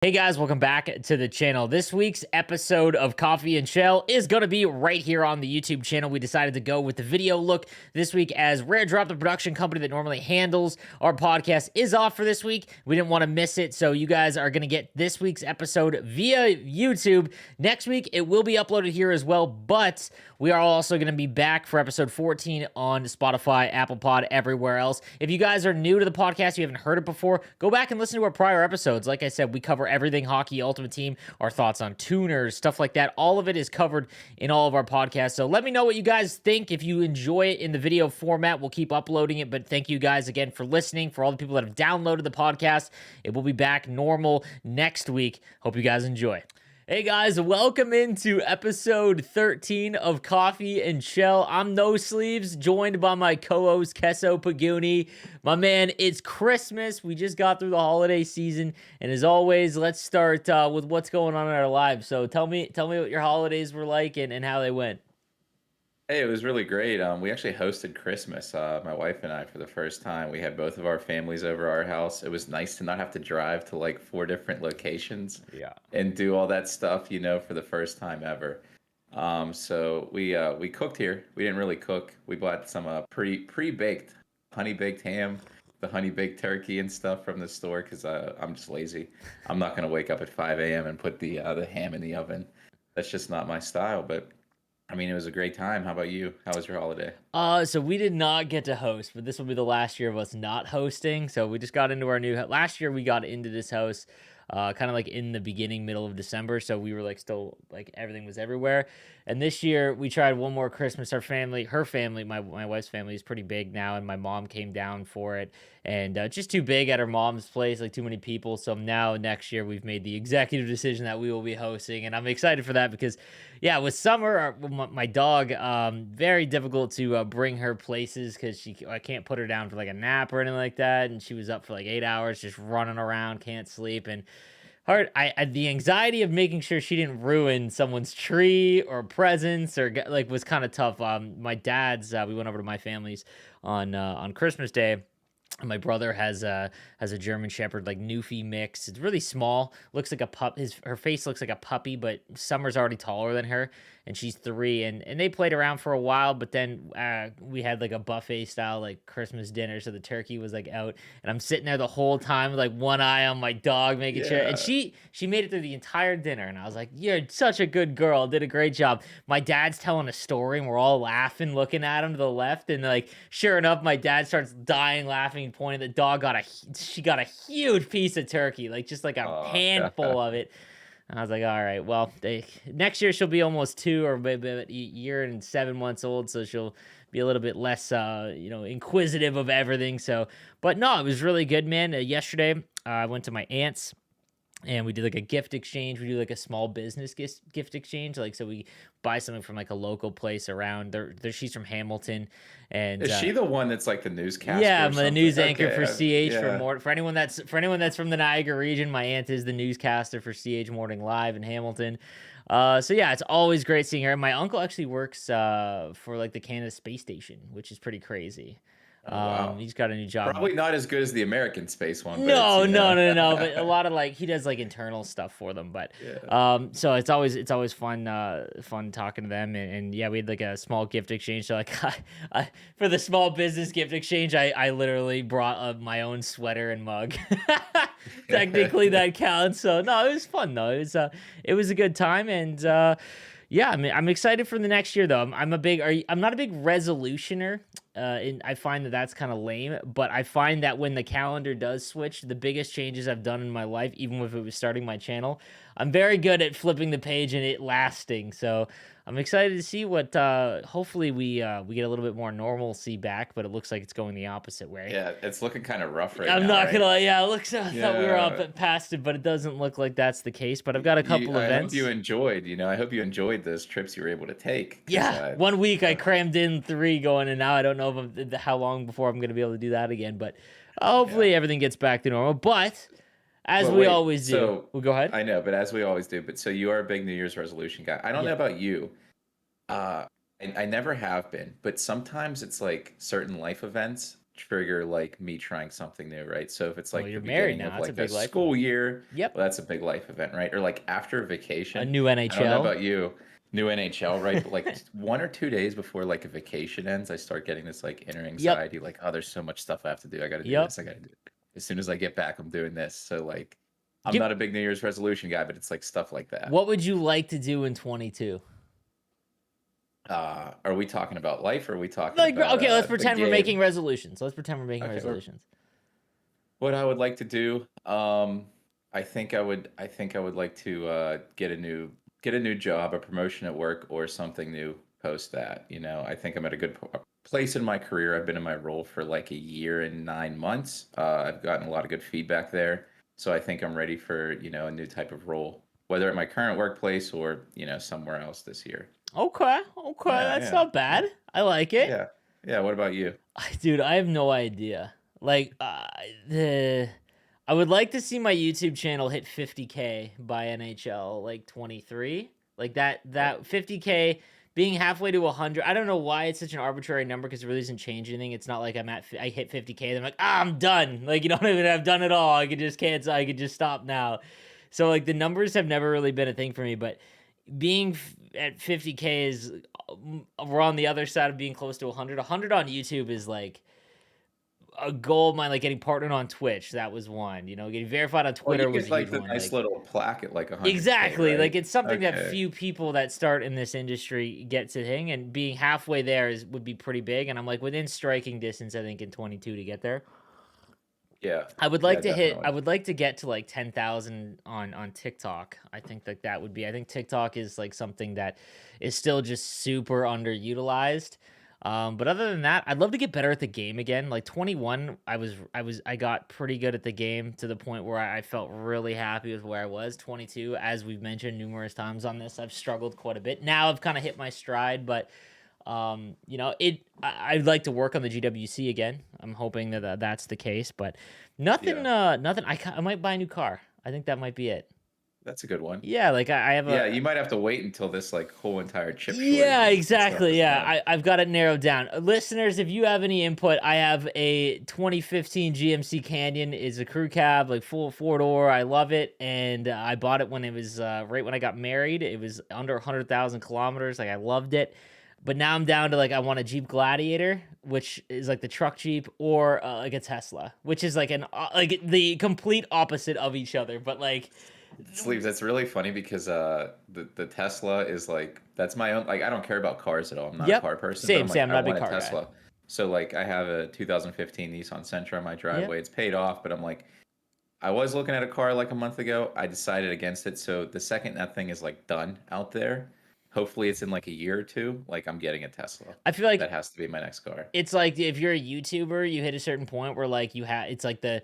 Hey guys, welcome back to the channel. This week's episode of Coffee and Chel is going to be right here on the YouTube channel. We decided to go with the video look this week as Rare Drop, the production company that normally handles our podcast, is off for this week. We didn't want to miss it, so you guys are going to get this week's episode via YouTube. Next week, it will be uploaded here as well, but we are also going to be back for episode 14 on Spotify, Apple Pod, everywhere else. If you guys are new to the podcast, you haven't heard it before, go back and listen to our prior episodes. Like I said, we cover everything hockey, Ultimate Team, our thoughts on tuners, stuff like that. All of it is covered in all of our podcasts. So let me know what you guys think. If you enjoy it in the video format, we'll keep uploading it. But thank you guys again for listening. For all the people that have downloaded the podcast, it will be back normal next week. Hope you guys enjoy. Hey guys, welcome into episode 13 of Coffee and Chel. I'm No Sleeves, joined by my co-host Keso Paguni. My man, it's Christmas. We just got through the holiday season, and as always, let's start with what's going on in our lives. So tell me what your holidays were like and how they went. Hey, it was really great. We actually hosted Christmas, my wife and I, for the first time. We had both of our families over our house. It was nice to not have to drive to like 4 different locations Yeah. and do all that stuff, for the first time ever. So we cooked here. We didn't really cook. We bought some pre-baked honey baked ham, the honey baked turkey and stuff from the store because I'm just lazy. I'm not gonna wake up at 5 a.m. and put the ham in the oven. That's just not my style, but. I mean, it was a great time. How about you? How was your holiday? So we did not get to host, but this will be the last year of us not hosting. So we just got into our new last year we got into this house kind of like in the beginning, middle of December. So we were like still like everything was everywhere. And this year we tried one more Christmas. Her family, my wife's family is pretty big now, and my mom came down for it. And just too big at her mom's place, like too many people. So now next year we've made the executive decision that we will be hosting, and I'm excited for that because, yeah, with Summer, my dog, very difficult to bring her places because I can't put her down for like a nap or anything like that. And she was up for like 8 hours just running around, can't sleep, and the anxiety of making sure she didn't ruin someone's tree or presents or like was kind of tough. My dad's, we went over to my family's on Christmas Day. My brother has a German Shepherd, like Newfie mix. It's really small. Looks like a pup. Her face looks like a puppy, but Summer's already taller than her, and she's 3. And they played around for a while, but then we had like a buffet style like Christmas dinner, so the turkey was like out, and I'm sitting there the whole time with like one eye on my dog, making sure. And Yeah. she made it through the entire dinner, and I was like, "You're such a good girl. Did a great job." My dad's telling a story, and we're all laughing, looking at him to the left, and like sure enough, my dad starts dying laughing, pointing. The dog she got a huge piece of turkey, like just like a Oh, handful of it. And I was like, all right, well, next year she'll be almost 2 or maybe a year and 7 months old, so she'll be a little bit less, inquisitive of everything. So, but no, it was really good, man. Yesterday, I went to my aunt's and we did like a gift exchange. We do like a small business gift exchange. Like, so we buy something from like a local place around there. She's from Hamilton, and is she the one that's like the newscaster yeah, or I'm the something? news anchor Okay, for CH yeah. for anyone that's from the Niagara region. My aunt is the newscaster for CH Morning Live in Hamilton. So yeah, it's always great seeing her. My uncle actually works for like the Canada Space Station, which is pretty crazy. Oh, wow. He's got a new job. Probably not as good as the American space one, but it's, No, no, no, no. But a lot of like he does like internal stuff for them. But Yeah. so it's always fun talking to them. And yeah, we had like a small gift exchange. So like for the small business gift exchange, I literally brought my own sweater and mug. Technically that counts. So no, it was fun though. It was a good time. And yeah, I mean, I'm excited for the next year though. I'm not a big resolutioner. And I find that that's kind of lame, but I find that when the calendar does switch, the biggest changes I've done in my life, even if it was starting my channel, I'm very good at flipping the page and it lasting. So I'm excited to see what. Hopefully, we get a little bit more normalcy back, but it looks like it's going the opposite way. Yeah, it's looking kind of rough right I'm now, not gonna right? lie. Yeah, it looks. I thought we were Yeah. up past it, but it doesn't look like that's the case. But I've got a couple I hope you events. enjoyed, I hope you enjoyed those trips you were able to take because Yeah, 1 week I uh, crammed in 3 going, and now I don't know how long before I'm gonna be able to do that again. But hopefully yeah. everything gets back to normal. But as Well, we wait. always do, So we'll go ahead. I know, but as we always do, but so you are a big New Year's resolution guy. I don't know Yeah. about you. Uh, I never have been, but sometimes it's like certain life events trigger like me trying something new, right? So if it's Well, like you're the married beginning now. of It's a like a big life school event. year, Yep. well, that's a big life event, right? Or like after A vacation. new I don't know NHL. about you, new NHL, right? But like 1 or 2 days before like a vacation ends, I start getting this like inner Yep. anxiety, like, oh, there's so much stuff I have to do. I got to do Yep. this. I got to do it. As soon as I get back, I'm doing this. So like, I'm Give, not a big New Year's resolution guy, but it's like stuff like that. what would you like to do in 22? Are we talking about life or are we talking Like, about okay, let's the pretend we're making game? resolutions. Let's pretend we're making Okay, resolutions. what I would like to do, I think I would like to get a new job, a promotion at work, or something new post that. I think I'm at a good place in my career. I've been in my role for like a year and 9 months. I've gotten a lot of good feedback there, so I think I'm ready for a new type of role, whether at my current workplace or somewhere else this year. Okay, Yeah, that's yeah, not bad. yeah, I like it. yeah, yeah. What about you? Dude, I have no idea. Like, the I would like to see my YouTube channel hit 50K by NHL like 23. Like that 50K being halfway to 100. I don't know why it's such an arbitrary number because it really doesn't change anything. It's not like I hit 50K. Then I'm like, I'm done. Like, you know what I mean? I've done it all. I could just cancel. I could just stop now. So like the numbers have never really been a thing for me, but being at 50K is we're on the other side of being close to 100. 100 on YouTube is like a goal of mine, like getting partnered on Twitch. That was one. Getting verified on Well, you Twitter was get a huge like the one. nice Like little plaque at like 100K, exactly, like right? it's something that Okay. few people that start in this industry get to thing, and being halfway there would be pretty big. And I'm like within striking distance, I think in 22 to get there. Yeah. I would Yeah, like to hit. definitely. I would like to get to like 10,000 on TikTok. I think that would be. I think TikTok is like something that is still just super underutilized. But other than that, I'd love to get better at the game again. Like 21, I got pretty good at the game to the point where I felt really happy with where I was. 22, as we've mentioned numerous times on this, I've struggled quite a bit. Now I've kind of hit my stride, but I'd like to work on the GWC again. I'm hoping that that's the case, but nothing. Yeah, Nothing. I might buy a new car. I think that might be it. that's a good one. Yeah, like I have Yeah, a. you might have to wait until this like whole entire chip shortage Yeah, and stuff exactly. is Yeah, done. I've got it narrowed down. Listeners, if you have any input, I have a 2015 GMC Canyon. Is a crew cab, like full four door. I love it, and I bought it when it was right when I got married. It was under 100,000 kilometers. Like I loved it. But now I'm down to like I want a Jeep Gladiator, which is like the truck Jeep, or like a Tesla, which is like like the complete opposite of each other. But like, Sleeves, that's really funny because the Tesla is like that's my own like I don't care about cars at all. I'm not a yep, car person, but same, I'm same. like I'm I not a big want a car guy. Tesla. So like I have a 2015 Nissan Sentra on my Yep. driveway. It's paid off, but I'm like I was looking at a car like a month ago. I decided against it. So the second that thing is like done out there, hopefully it's in like a year or two, like I'm getting a Tesla. I feel like That has to be my next car. it's like if you're a YouTuber, you hit a certain point where like it's like the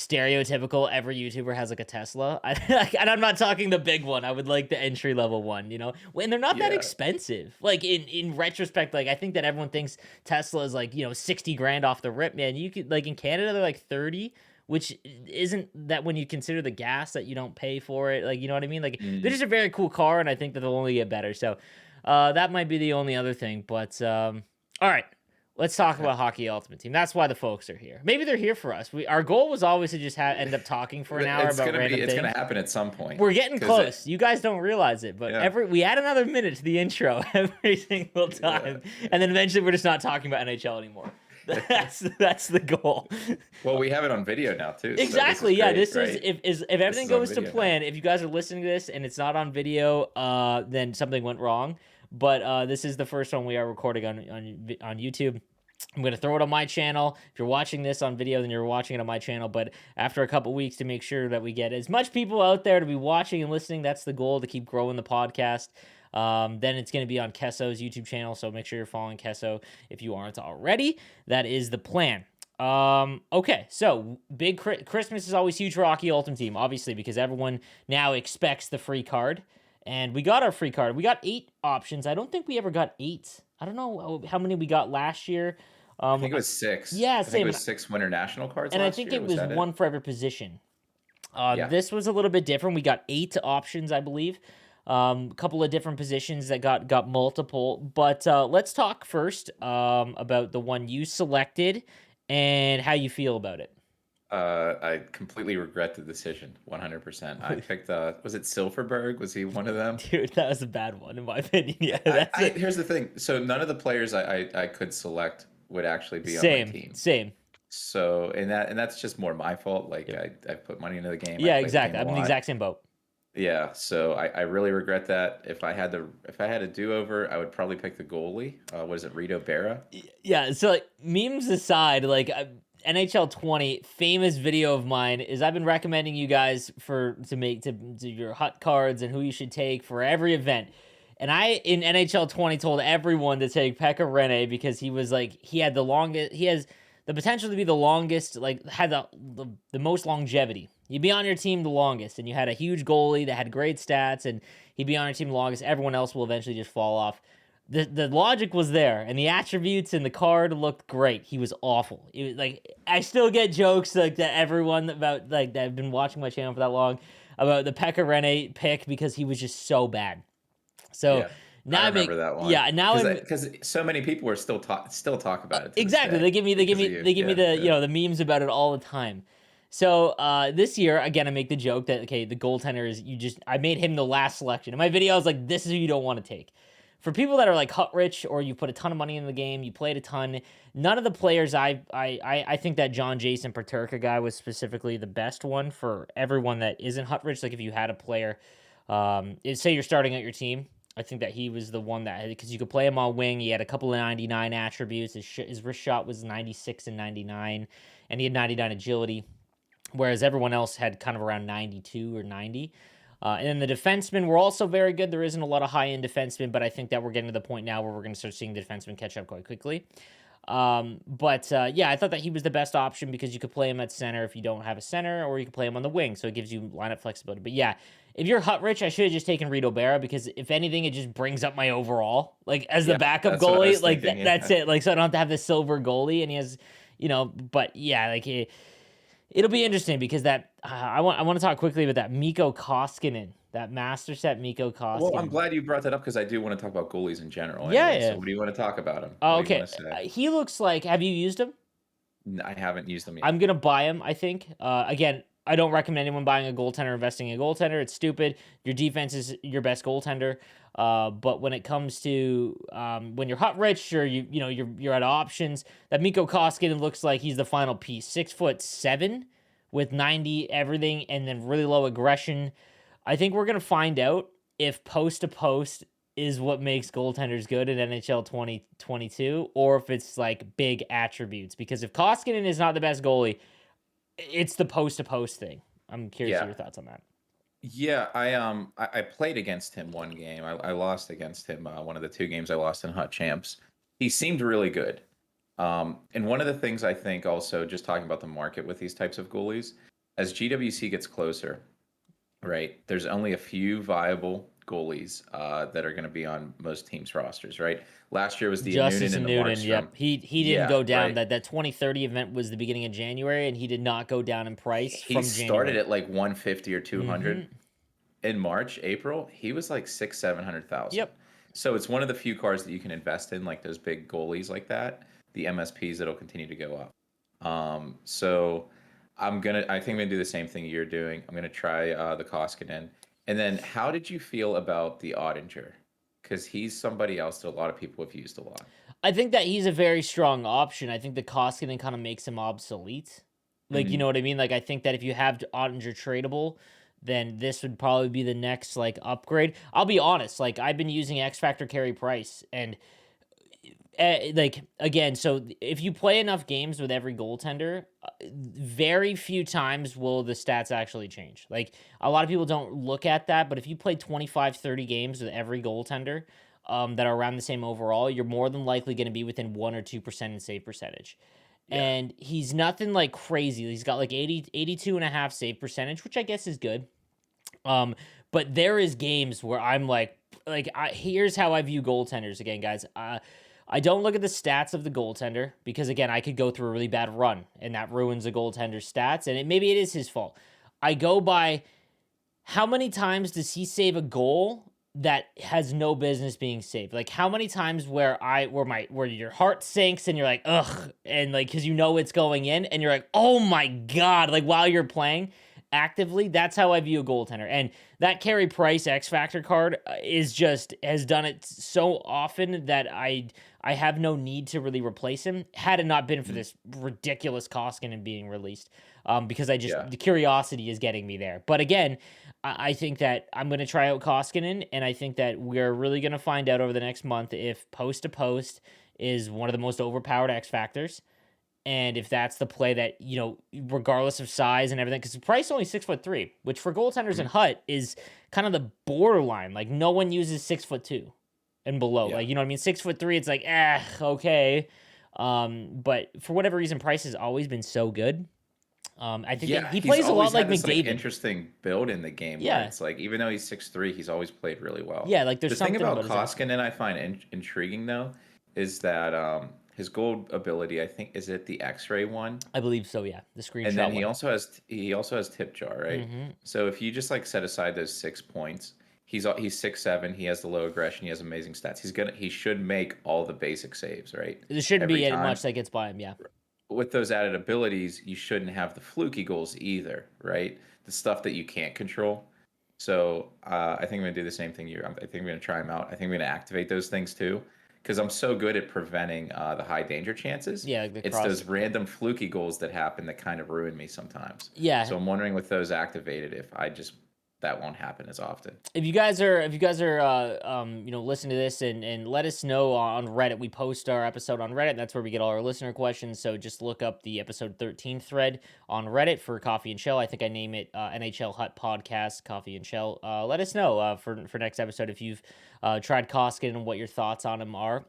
stereotypical every YouTuber has like a Tesla. And I'm not talking the big one. I would like the entry level one, and they're not that Yeah. expensive. Like in retrospect, like I think that everyone thinks Tesla is like 60 grand off the rip, man. You could like in Canada they're like 30. Which isn't that when you consider the gas that you don't pay for it, like you know what I mean? Like they're Mm, just a very cool car, and I think that they'll only get better. So that might be the only other thing. But all right, let's talk okay. about Hockey Ultimate Team. That's why the folks are here. Maybe they're here for us. Our goal was always to just end up talking for an hour It's about gonna be random it's gonna things. happen at some point. We're getting Cause close. You guys don't realize it, but yeah, we add another minute to the intro every single yeah. time, and then eventually we're just not talking about NHL anymore. That's the goal. Well, we have it on video now too, so this is Exactly. Yeah. great, This is right? if This everything is on goes to video now. plan. If you guys are listening to this and it's not on video, then something went wrong. But this is the first one we are recording on YouTube. I'm gonna throw it on my channel. If you're watching this on video, then you're watching it on my channel. But after a couple weeks, to make sure that we get as much people out there to be watching and listening, that's the goal, to keep growing the podcast. Then it's going to be on Keso's YouTube channel, so make sure you're following Keso if you aren't already. That is the plan. Okay, so big Christmas is always huge for Hockey Ultimate Team, obviously, because everyone now expects the free card. And we got our free card. We got 8 options. I don't think we ever got 8. I don't know how many we got last year. I think it was six. Yeah, I think it same. was six Winter National cards And I last think year. it Was was that it? one for every position. Yeah. This was a little bit different. We got 8 options, I believe. A couple of different positions that got multiple. But let's talk first about the one you selected. And how you feel about it? I completely regret the decision, 100%. I picked, was it Silverberg? Was he one of them? Dude, that was a bad one in my opinion. Yeah, I, that's it. here's the thing. So none of the players I could select would actually be on my Same, team. same. So and that's just more my fault. Like Yep. I put money into the game. I Yeah, play the game exactly. a I'm in the lot. exact same boat. Yeah, so I really regret that. If I had a do over, I would probably pick the goalie. What is it, Rito Berra? Yeah, so like memes aside, like NHL 20 famous video of mine is I've been recommending you guys to do your hut cards and who you should take for every event. And I in NHL 20 told everyone to take Pekka Rinne because he had the longest he has the potential to be the longest, like had the most longevity. You'd be on your team the longest, and you had a huge goalie that had great stats, and he'd be on your team the longest. Everyone else will eventually just fall off. The logic was there, and the attributes and the card looked great. He was awful. It was like I still get jokes like that everyone about like that have been watching my channel for that long about the Pekka Rinne pick because he was just so bad. So Yeah, now I I remember make that one yeah now I'm because so many people are still talk about it to this exactly. day because of you. They give me Yeah, the yeah. the memes about it all the time. So this year again, I make the joke that okay, the goaltender is I made him the last selection. In my video, I was like, this is who you don't want to take. For people that are like hut rich or you put a ton of money in the game, you played a ton. None of the players I think that John Jason Paterka guy was specifically the best one for everyone that isn't hut rich. Like if you had a player, say you're starting out your team, I think that he was the one that because you could play him on wing. He had a couple of 99 attributes. His wrist shot was 96 and 99, and he had 99 agility, whereas everyone else had kind of around 92 or 90. And then the defensemen were also very good. There isn't a lot of high end defensemen, but I think that we're getting to the point now where we're going to start seeing the defensemen catch up quite quickly. Yeah, I thought that he was the best option because you could play him at center if you don't have a center, or you could play him on the wing, so it gives you lineup flexibility. But yeah, if you're hut rich, I should have just taken Rito Berra because if anything, it just brings up my overall like as the Yeah, backup that's what I goalie. was Like thinking. that's Yeah. it. Like so I don't have to have the silver goalie, and he has, But yeah, like it'll be interesting because I want to talk quickly about that Mikko Koskinen, that master set Mikko Well, I'm Koskinen. glad you brought that up because I do want to talk about goalies in general. Yeah, Anyway, so yeah. what do you want to talk about him? What Oh, do you want okay. to say? He looks like. Have you used him? I haven't used them yet. I'm gonna buy him. I think. Again, I don't recommend anyone buying a goaltender, investing in a goaltender. It's stupid. Your defense is your best goaltender. But when it comes to when you're hot rich or you're at options, that Mikko Koskinen looks like he's the final piece. 6'7" with 90 everything, and then really low aggression. I think we're gonna find out if post to post is what makes goaltenders good in NHL 2022, or if it's like big attributes. Because if Koskinen is not the best goalie, it's the post to post thing. I'm curious to Yeah, your thoughts on that. yeah. I played against him one game. I lost against him. One of the two games I lost in Hut Champs. He seemed really good. And one of the things I think also, just talking about the market with these types of goalies, as GWC gets closer, right? There's only a few viable goalies that are going to be on most teams' rosters, right? Last year was the Noonan Justice and and the Newton, Markstrom. yep. He didn't Yeah, go down. right. That 2030 event was the beginning of January, and he did not go down in price He from started January. at like 150 or Mm-hmm. 200 in March, April. He was like 700,000. Yep. So it's one of the few cars that you can invest in, like those big goalies like that. The MSPs that'll continue to go up. So I think I'm gonna do the same thing you're doing. I'm gonna try the Koskinen. And then, how did you feel about the Ottinger? Because he's somebody else that a lot of people have used a lot. I think that he's a very strong option. I think the Koskinen kind of makes him obsolete. Like, you know Hmm. what I mean? Like, I think that if you have Ottinger tradable, then this would probably be the next like upgrade. I'll be honest, like I've been using X Factor Carry Price, and like again, so if you play enough games with every goaltender, very few times will the stats actually change. Like a lot of people don't look at that, but if you play 25, 30 games with every goaltender that are around the same overall, you're more than likely going to be within 1 or 2% in save percentage. Yeah. And he's nothing like crazy. He's got like 82.5 save percentage, which I guess is good. Um, but there is games where I'm here's how I view goaltenders again, guys. I don't look at the stats of the goaltender because again, I could go through a really bad run and that ruins a goaltender's stats, and maybe it is his fault. I go by how many times does he save a goal that has no business being saved. Like how many times where your heart sinks and you're like, ugh, and like because you know it's going in and you're like, oh my god, like while you're playing actively, that's how I view a goaltender. And that Carey Price X Factor card is just has done it so often that I have no need to really replace him had it not been for Mhm. this ridiculous Koskinen being released. Because Yeah. the curiosity is getting me there. But again, I think that I'm going to try out Koskinen, and I think that we're really going to find out over the next month if post to post is one of the most overpowered X factors, and if that's the play that regardless of size and everything, because Price only 6'3", which for goaltenders in Mhm. Hut is kind of the borderline. Like no one uses 6'2" and below. Yeah. Like you know what I mean? 6'3", it's like okay. But for whatever reason, Price has always been so good. I think that Yeah, he he's plays a lot always like had this like McDavid. interesting build in the game where Yeah, it's like even though he's 6'3", he's always played really well. yeah. Like The there's thing something about about his X. Koskinen I find intriguing though is that his gold ability, I think, is it the X-ray one? I believe so. Yeah, the And then screenshot one. he also has tip jar, right? Hmm. So if you just like set aside those 6 points, he's 6'7", he has the low aggression, he has amazing stats. He should make all the basic saves, right? There shouldn't Every be time. much that gets by him. Yeah, With those added abilities, you shouldn't have the fluky goals either, right? The stuff that you can't control. So I think I'm gonna do the same thing. I think I'm gonna try them out. I think I'm gonna activate those things too, because I'm so good at preventing the high danger chances. yeah. Like the It's cross. those random fluky goals that happen that kind of ruin me sometimes. Yeah, So I'm wondering with those activated if I just that won't happen as often. if you guys are listening to this and let us know on Reddit. We post our episode on Reddit. That's where we get all our listener questions. So just look up the episode 13 thread on Reddit for Coffee and Chel. I think I name it NHL Hut Podcast Coffee and Chel. Let us know for next episode if you've tried Koskinen and what your thoughts on him are.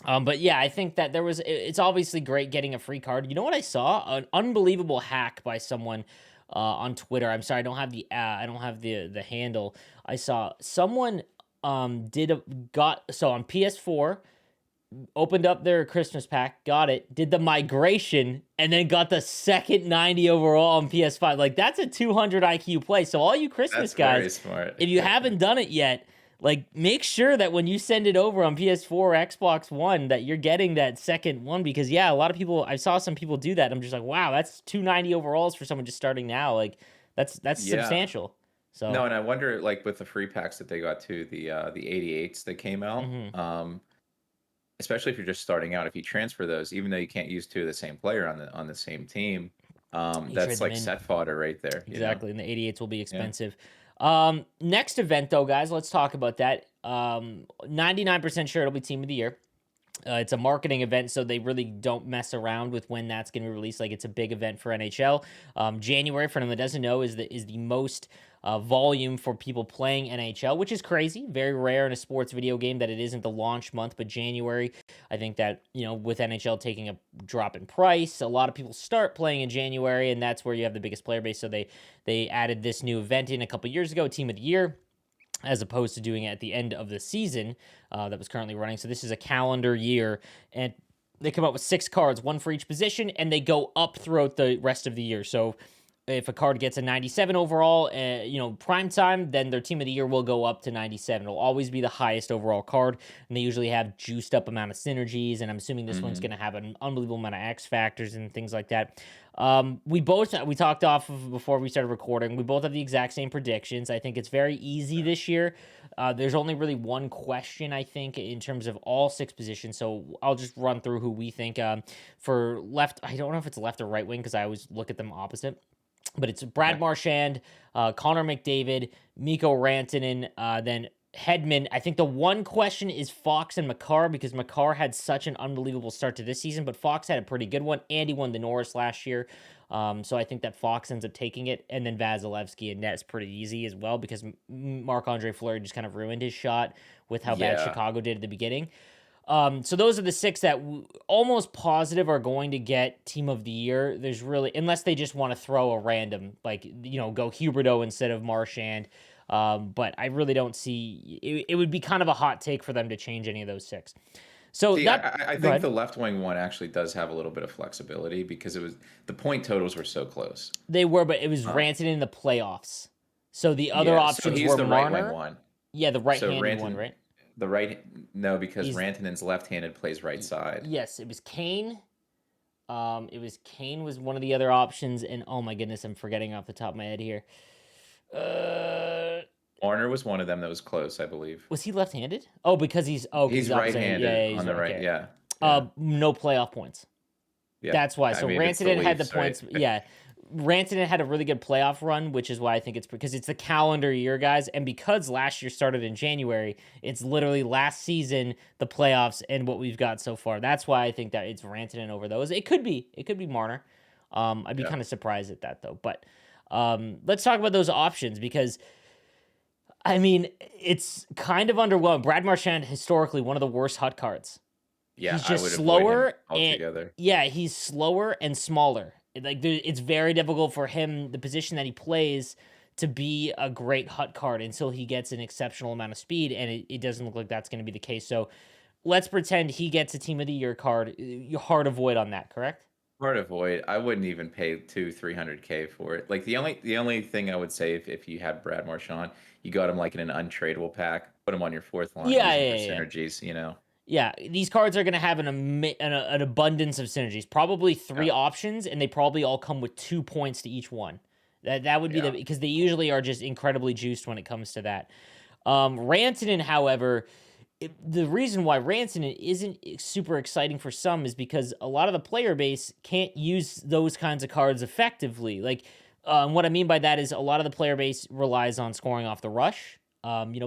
But yeah, I think that it's obviously great getting a free card. You know what I saw? An unbelievable hack by someone on Twitter. I'm sorry, I don't have the handle. I saw someone got so on PS4 opened up their Christmas pack, got it, did the migration, and then got the second 90 overall on PS5. Like that's a 200 IQ play. So all you Christmas That's guys, very smart. if you haven't done it yet, like make sure that when you send it over on PS4 or Xbox One that you're getting that second one because yeah, a lot of people I saw some people do that. I'm just like, wow, that's 290 overalls for someone just starting now. Like that's Yeah. substantial. No, So, and I wonder like with the free packs that they got too, the 88s that came out. mhm. Especially if you're just starting out, if you transfer those, even though you can't use two of the same player on the same team, You trade that's them like in. set fodder right there, you know? Exactly, and the 88s will be Yeah. expensive. Next event though, guys, let's talk about that. 99% sure it'll be Team of the Year. It's a marketing event, so they really don't mess around with when that's going to be released. Like it's a big event for NHL. January, for anyone that doesn't know, is the most volume for people playing NHL, which is crazy. Very rare in a sports video game that it isn't the launch month, but January. I think that with NHL taking a drop in price, a lot of people start playing in January, and that's where you have the biggest player base. So they added this new event in a couple years ago, Team of the Year, as opposed to doing it at the end of the season that was currently running. So this is a calendar year, and they come up with 6 cards, one for each position, and they go up throughout the rest of the year. So if a card gets a 97 overall, prime time, then their Team of the Year will go up to 97. It'll always be the highest overall card, and they usually have juiced up amount of synergies, and I'm assuming this one's Hmm. going to have an unbelievable amount of X factors and things like that. We talked off of before we started recording. We both have the exact same predictions. I think it's very easy this year. There's only really one question, I think, in terms of all 6 positions. So I'll just run through who we think. For left, I don't know if it's left or right wing because I always look at them opposite. But it's Brad Okay. Marchand, Connor McDavid, Mikko Rantanen, then Hedman. I think the one question is Fox and Makar because Makar had such an unbelievable start to this season, but Fox had a pretty good one. And he won the Norris last year. So I think that Fox ends up taking it. And then Vasilevsky and net's pretty easy as well because Marc-Andre Fleury just kind of ruined his shot with how bad Yeah. Chicago did at the beginning. So those are the 6 that almost positive are going to get Team of the Year. There's really, unless they just want to throw a random, like, go Huberdeau instead of Marchand. But I really don't see, it would be kind of a hot take for them to change any of those 6. So See, I go think ahead. the left wing one actually does have a little bit of flexibility because the point totals were so close. They were, but it was Um, ranted in the playoffs. So the other yeah, so options he's were the right wing Marner. one. Yeah, the So right-handed one, Rantanen, right? the right, no, because He's Rantanen's left-handed, plays right side. yes, it was Kane. It was Kane was one of the other options, and oh my goodness, I'm forgetting off the top of my head here. Uh, Marner was one of them that was close, I believe. was he left-handed? Oh, because He's he's opposite. right-handed Yeah, he's on the right. right. Okay. Yeah, yeah, No playoff points. yeah. That's why. I So mean, it's the Rantanen had the Leafs, right? points. Yeah, Rantanen had a really good playoff run, which is why I think it's because it's the calendar year, guys, and because last year started in January, it's literally last season, the playoffs, and what we've got so far. That's why I think that it's Rantanen over those. It could be Marner. I'd be Yeah, kind of surprised at that though. But let's talk about those options because I mean it's kind of underwhelming. Brad Marchand historically one of the worst hut cards. yeah. He's I just would avoid him slower and altogether. yeah, he's slower and smaller. It's very difficult for him, the position that he plays, to be a great hut card until he gets an exceptional amount of speed, and it doesn't look like that's going to be the case. So let's pretend he gets a Team of the Year card. You hard avoid on that, correct? Hard to avoid. I wouldn't even pay 300K for it. Like the only thing I would say, if you had Brad Marchand, you got him like in an untradeable pack, put him on your fourth line, Yeah, use him yeah, for yeah. synergies. Yeah, these cards are going to have an abundance of synergies. Probably three Yeah, options, and they probably all come with 2 points to each one. That would be yeah. because they usually are just incredibly juiced when it comes to that. Rantanen, however, the reason why Rantanen isn't super exciting for some is because a lot of the player base can't use those kinds of cards effectively. Like, what I mean by that is a lot of the player base relies on scoring off the rush.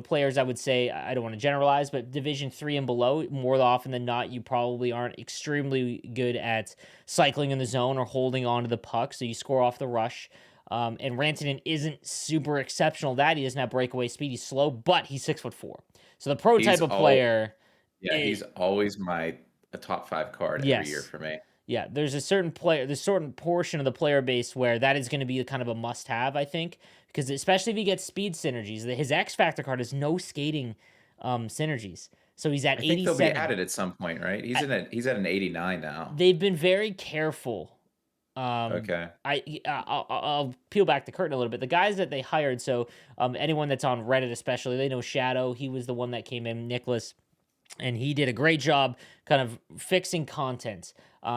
Players I would say I don't want to generalize, but Division 3 and below, more often than not, you probably aren't extremely good at cycling in the zone or holding on to the puck, so you score off the rush. And Rantanen isn't super exceptional. That he doesn't have breakaway speed. He's slow, but he's 6'4". So the He's prototype of all player, Yeah, it, he's always a top five card every year yes, for me. yeah. There's a certain portion of the player base where that is going to be kind of a must-have, I think, because especially if he gets speed synergies, his X Factor card has no skating synergies, so he's at I think they'll be 87. added at some point, right? He's at an 89 now. They've been very careful. Okay. I'll peel back the curtain a little bit. The guys that they hired, so anyone that's on Reddit especially, they know Shadow. He was the one that came in, Nicholas, and he did a great job kind of fixing content.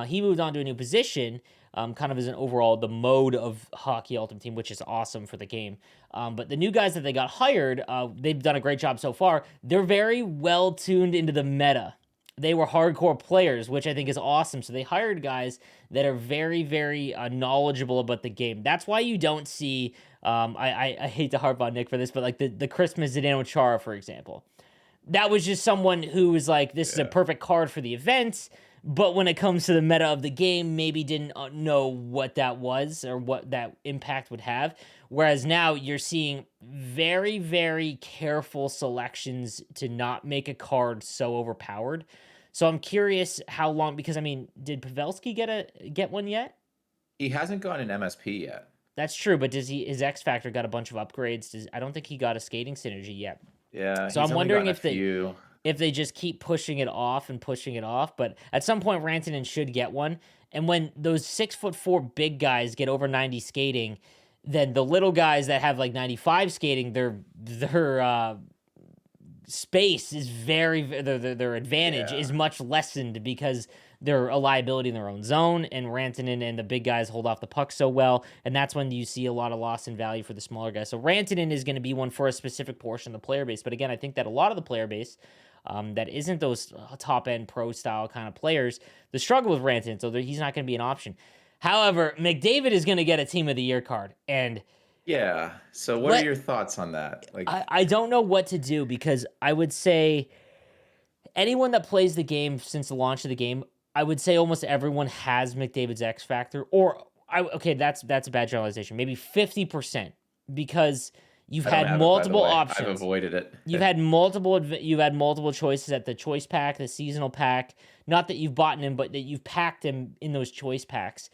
He moved on to a new position, kind of as an overall the mode of Hockey Ultimate Team, which is awesome for the game. But the new guys that they got hired, they've done a great job so far. They're very well tuned into the meta. They were hardcore players, which I think is awesome. So they hired guys that are very, very knowledgeable about the game. That's why you don't see. I hate to harp on Nick for this, but like the Christmas Zdeno Chara, for example, that was just someone who was like, this is a Yeah. perfect card for the event, but when it comes to the meta of the game, maybe didn't know what that was or what that impact would have. Whereas now you're seeing very, very careful selections to not make a card so overpowered. So I'm curious how long, because I mean, did Pavelski get one yet? He hasn't gotten an MSP yet. That's true, but does his X Factor got a bunch of upgrades? I don't think he got a skating synergy yet. Yeah, So he's I'm only wondering gotten a if they few. if they just keep pushing it off and pushing it off. But at some point, Rantanen should get one. And when those 6'4" big guys get over 90 skating, then the little guys that have like 95 skating, their space is their advantage Yeah. is much lessened because they're a liability in their own zone, and Rantanen and the big guys hold off the puck so well, and that's when you see a lot of loss in value for the smaller guys. So Rantanen is going to be one for a specific portion of the player base, but again, I think that a lot of the player base that isn't those top end pro style kind of players, the struggle with Rantanen, so he's not going to be an option. However, McDavid is going to get a Team of the Year card, and Yeah. So what are let your thoughts on that? Like, I don't know what to do because I would say anyone that plays the game since the launch of the game, I would say almost everyone has McDavid's X Factor. Okay, that's a bad generalization. Maybe 50% because you've I don't had have it, by the multiple way. I've options. avoided it. You've had multiple choices at the choice pack, the seasonal pack. Not that you've bought him, but that you've packed him in those choice packs.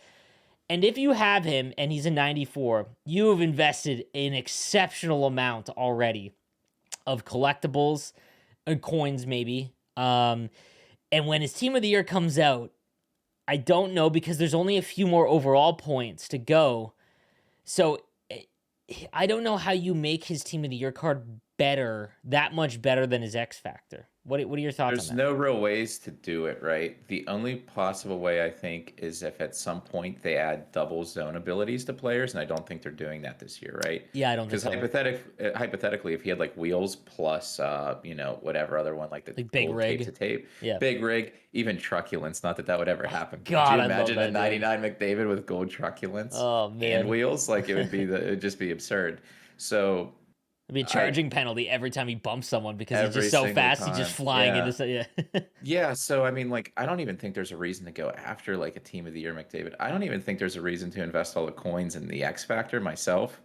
And if you have him and he's a 94, you have invested an exceptional amount already of collectibles and coins, maybe. And when his Team of the Year comes out, I don't know because there's only a few more overall points to go. So I don't know how you make his team of the year card better, that much better than his X Factor. What are your thoughts on There's that? no real ways to do it, right? The only possible way I think is if at some point they add double zone abilities to players, and I don't think they're doing that this year, right? Yeah, I don't think Because so. hypothetically, if he had like wheels plus, whatever other one, like the Like big gold tape to rig. tape, Yeah. big rig, even truculence. Not that that would ever Oh happen. Could God, you I love imagine a that dude. 99 McDavid with gold truculence Oh and man. wheels? Like it would just be absurd. So It'd be a I charging penalty every time he bumps someone because he's just every so single fast. He's just time, flying into yeah. yeah. Yeah, so I mean, like, I don't even think there's a reason to go after like a team of the year McDavid. I don't even think there's a reason to invest all the coins in the X Factor myself,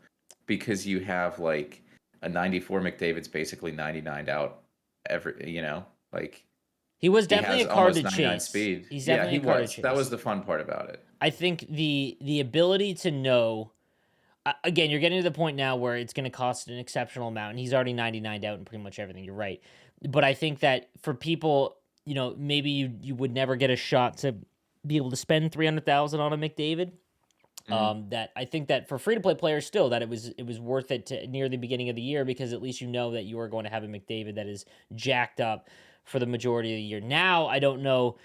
because you have like a 94 McDavid's basically 99 out like He was he definitely a has card almost to 99 chase. speed. He's Yeah, definitely he a card to was. That was chase. the fun part about it. I think the ability to know again, you're getting to the point now where it's going to cost an exceptional amount, and he's already 99 out in pretty much everything. You're right, but I think that for people, maybe you would never get a shot to be able to spend 300,000 on a McDavid. Mhm. That I think that for free to play players still that it was worth it to near the beginning of the year because at least you know that you are going to have a McDavid that is jacked up for the majority of the year. Now I don't know.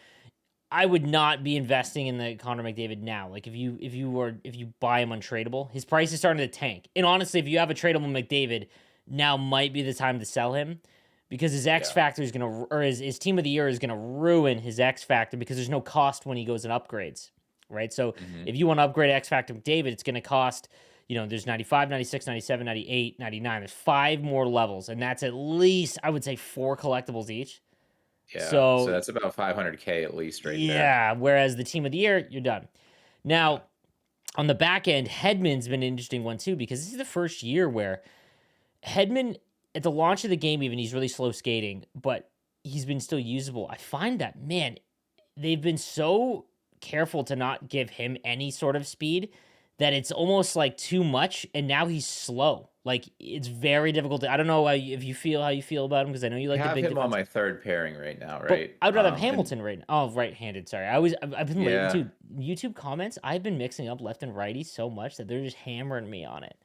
I would not be investing in the Connor McDavid now. Like if you buy him untradeable, his price is starting to tank. And honestly, if you have a tradable McDavid, now might be the time to sell him because his X Yeah. factor is gonna or his team of the year is gonna ruin his X factor because there's no cost when he goes and upgrades. Right. So Mhm. if you want to upgrade X factor McDavid, it's gonna cost, there's 95, 96, 97, 98, 99. There's five more levels, and that's at least I would say four collectibles each. Yeah. So So that's about 500K at least right there. yeah, whereas the team of the year, you're done. Yeah. Now, on the back end, Hedman's been an interesting one too, because this is the first year where Hedman, at the launch of the game, even he's really slow skating, but he's been still usable. I find that, man, they've been so careful to not give him any sort of speed that it's almost like too much. And now he's slow. Like it's very difficult to, I don't know if you feel how you feel about him, because I know you I like the have big him on defense. my third pairing right now, But right? I'd rather have And Hamilton right now. Oh, right-handed. Sorry, I've been lately yeah, too. YouTube comments, I've been mixing up left and righty so much that they're just hammering me on it.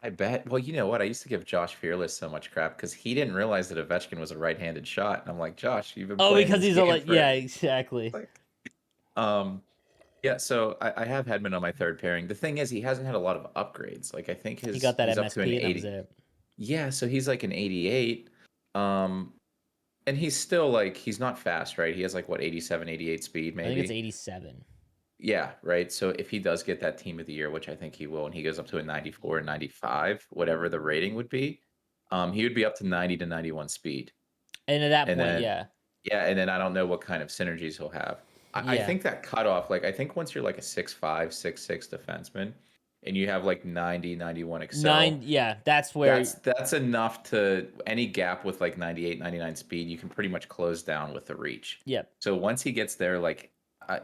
I bet. Well, you know what? I used to give Josh Fearless so much crap because he didn't realize that Ovechkin was a right-handed shot. And I'm like, Josh, you've been Oh, playing because this he's a game like, yeah, for exactly. like, um, yeah. So I have Hedman on my third pairing. The thing is, he hasn't had a lot of upgrades. Like I think He his got that he's up to an MSP, and that was 80. it. Yeah, so he's like an 88. Um, and he's still like he's not fast, right? He has like what 87, 88 speed I think it's maybe. 87. Yeah, right. So if he does get that team of the year, which I think he will, and he goes up to a 94 and 95, whatever the rating would be, he would be up to 90 to 91 speed. And at that And point, then yeah, yeah, and then I don't know what kind of synergies he'll have. I yeah, think that cutoff, like I think once you're like a 6'5", 6'6" defenseman and you have like 90, 91 nine, excel, yeah, that's where, that's enough to any gap with like 98, 99 speed, you can pretty much close down with the reach. yeah. So once he gets there, like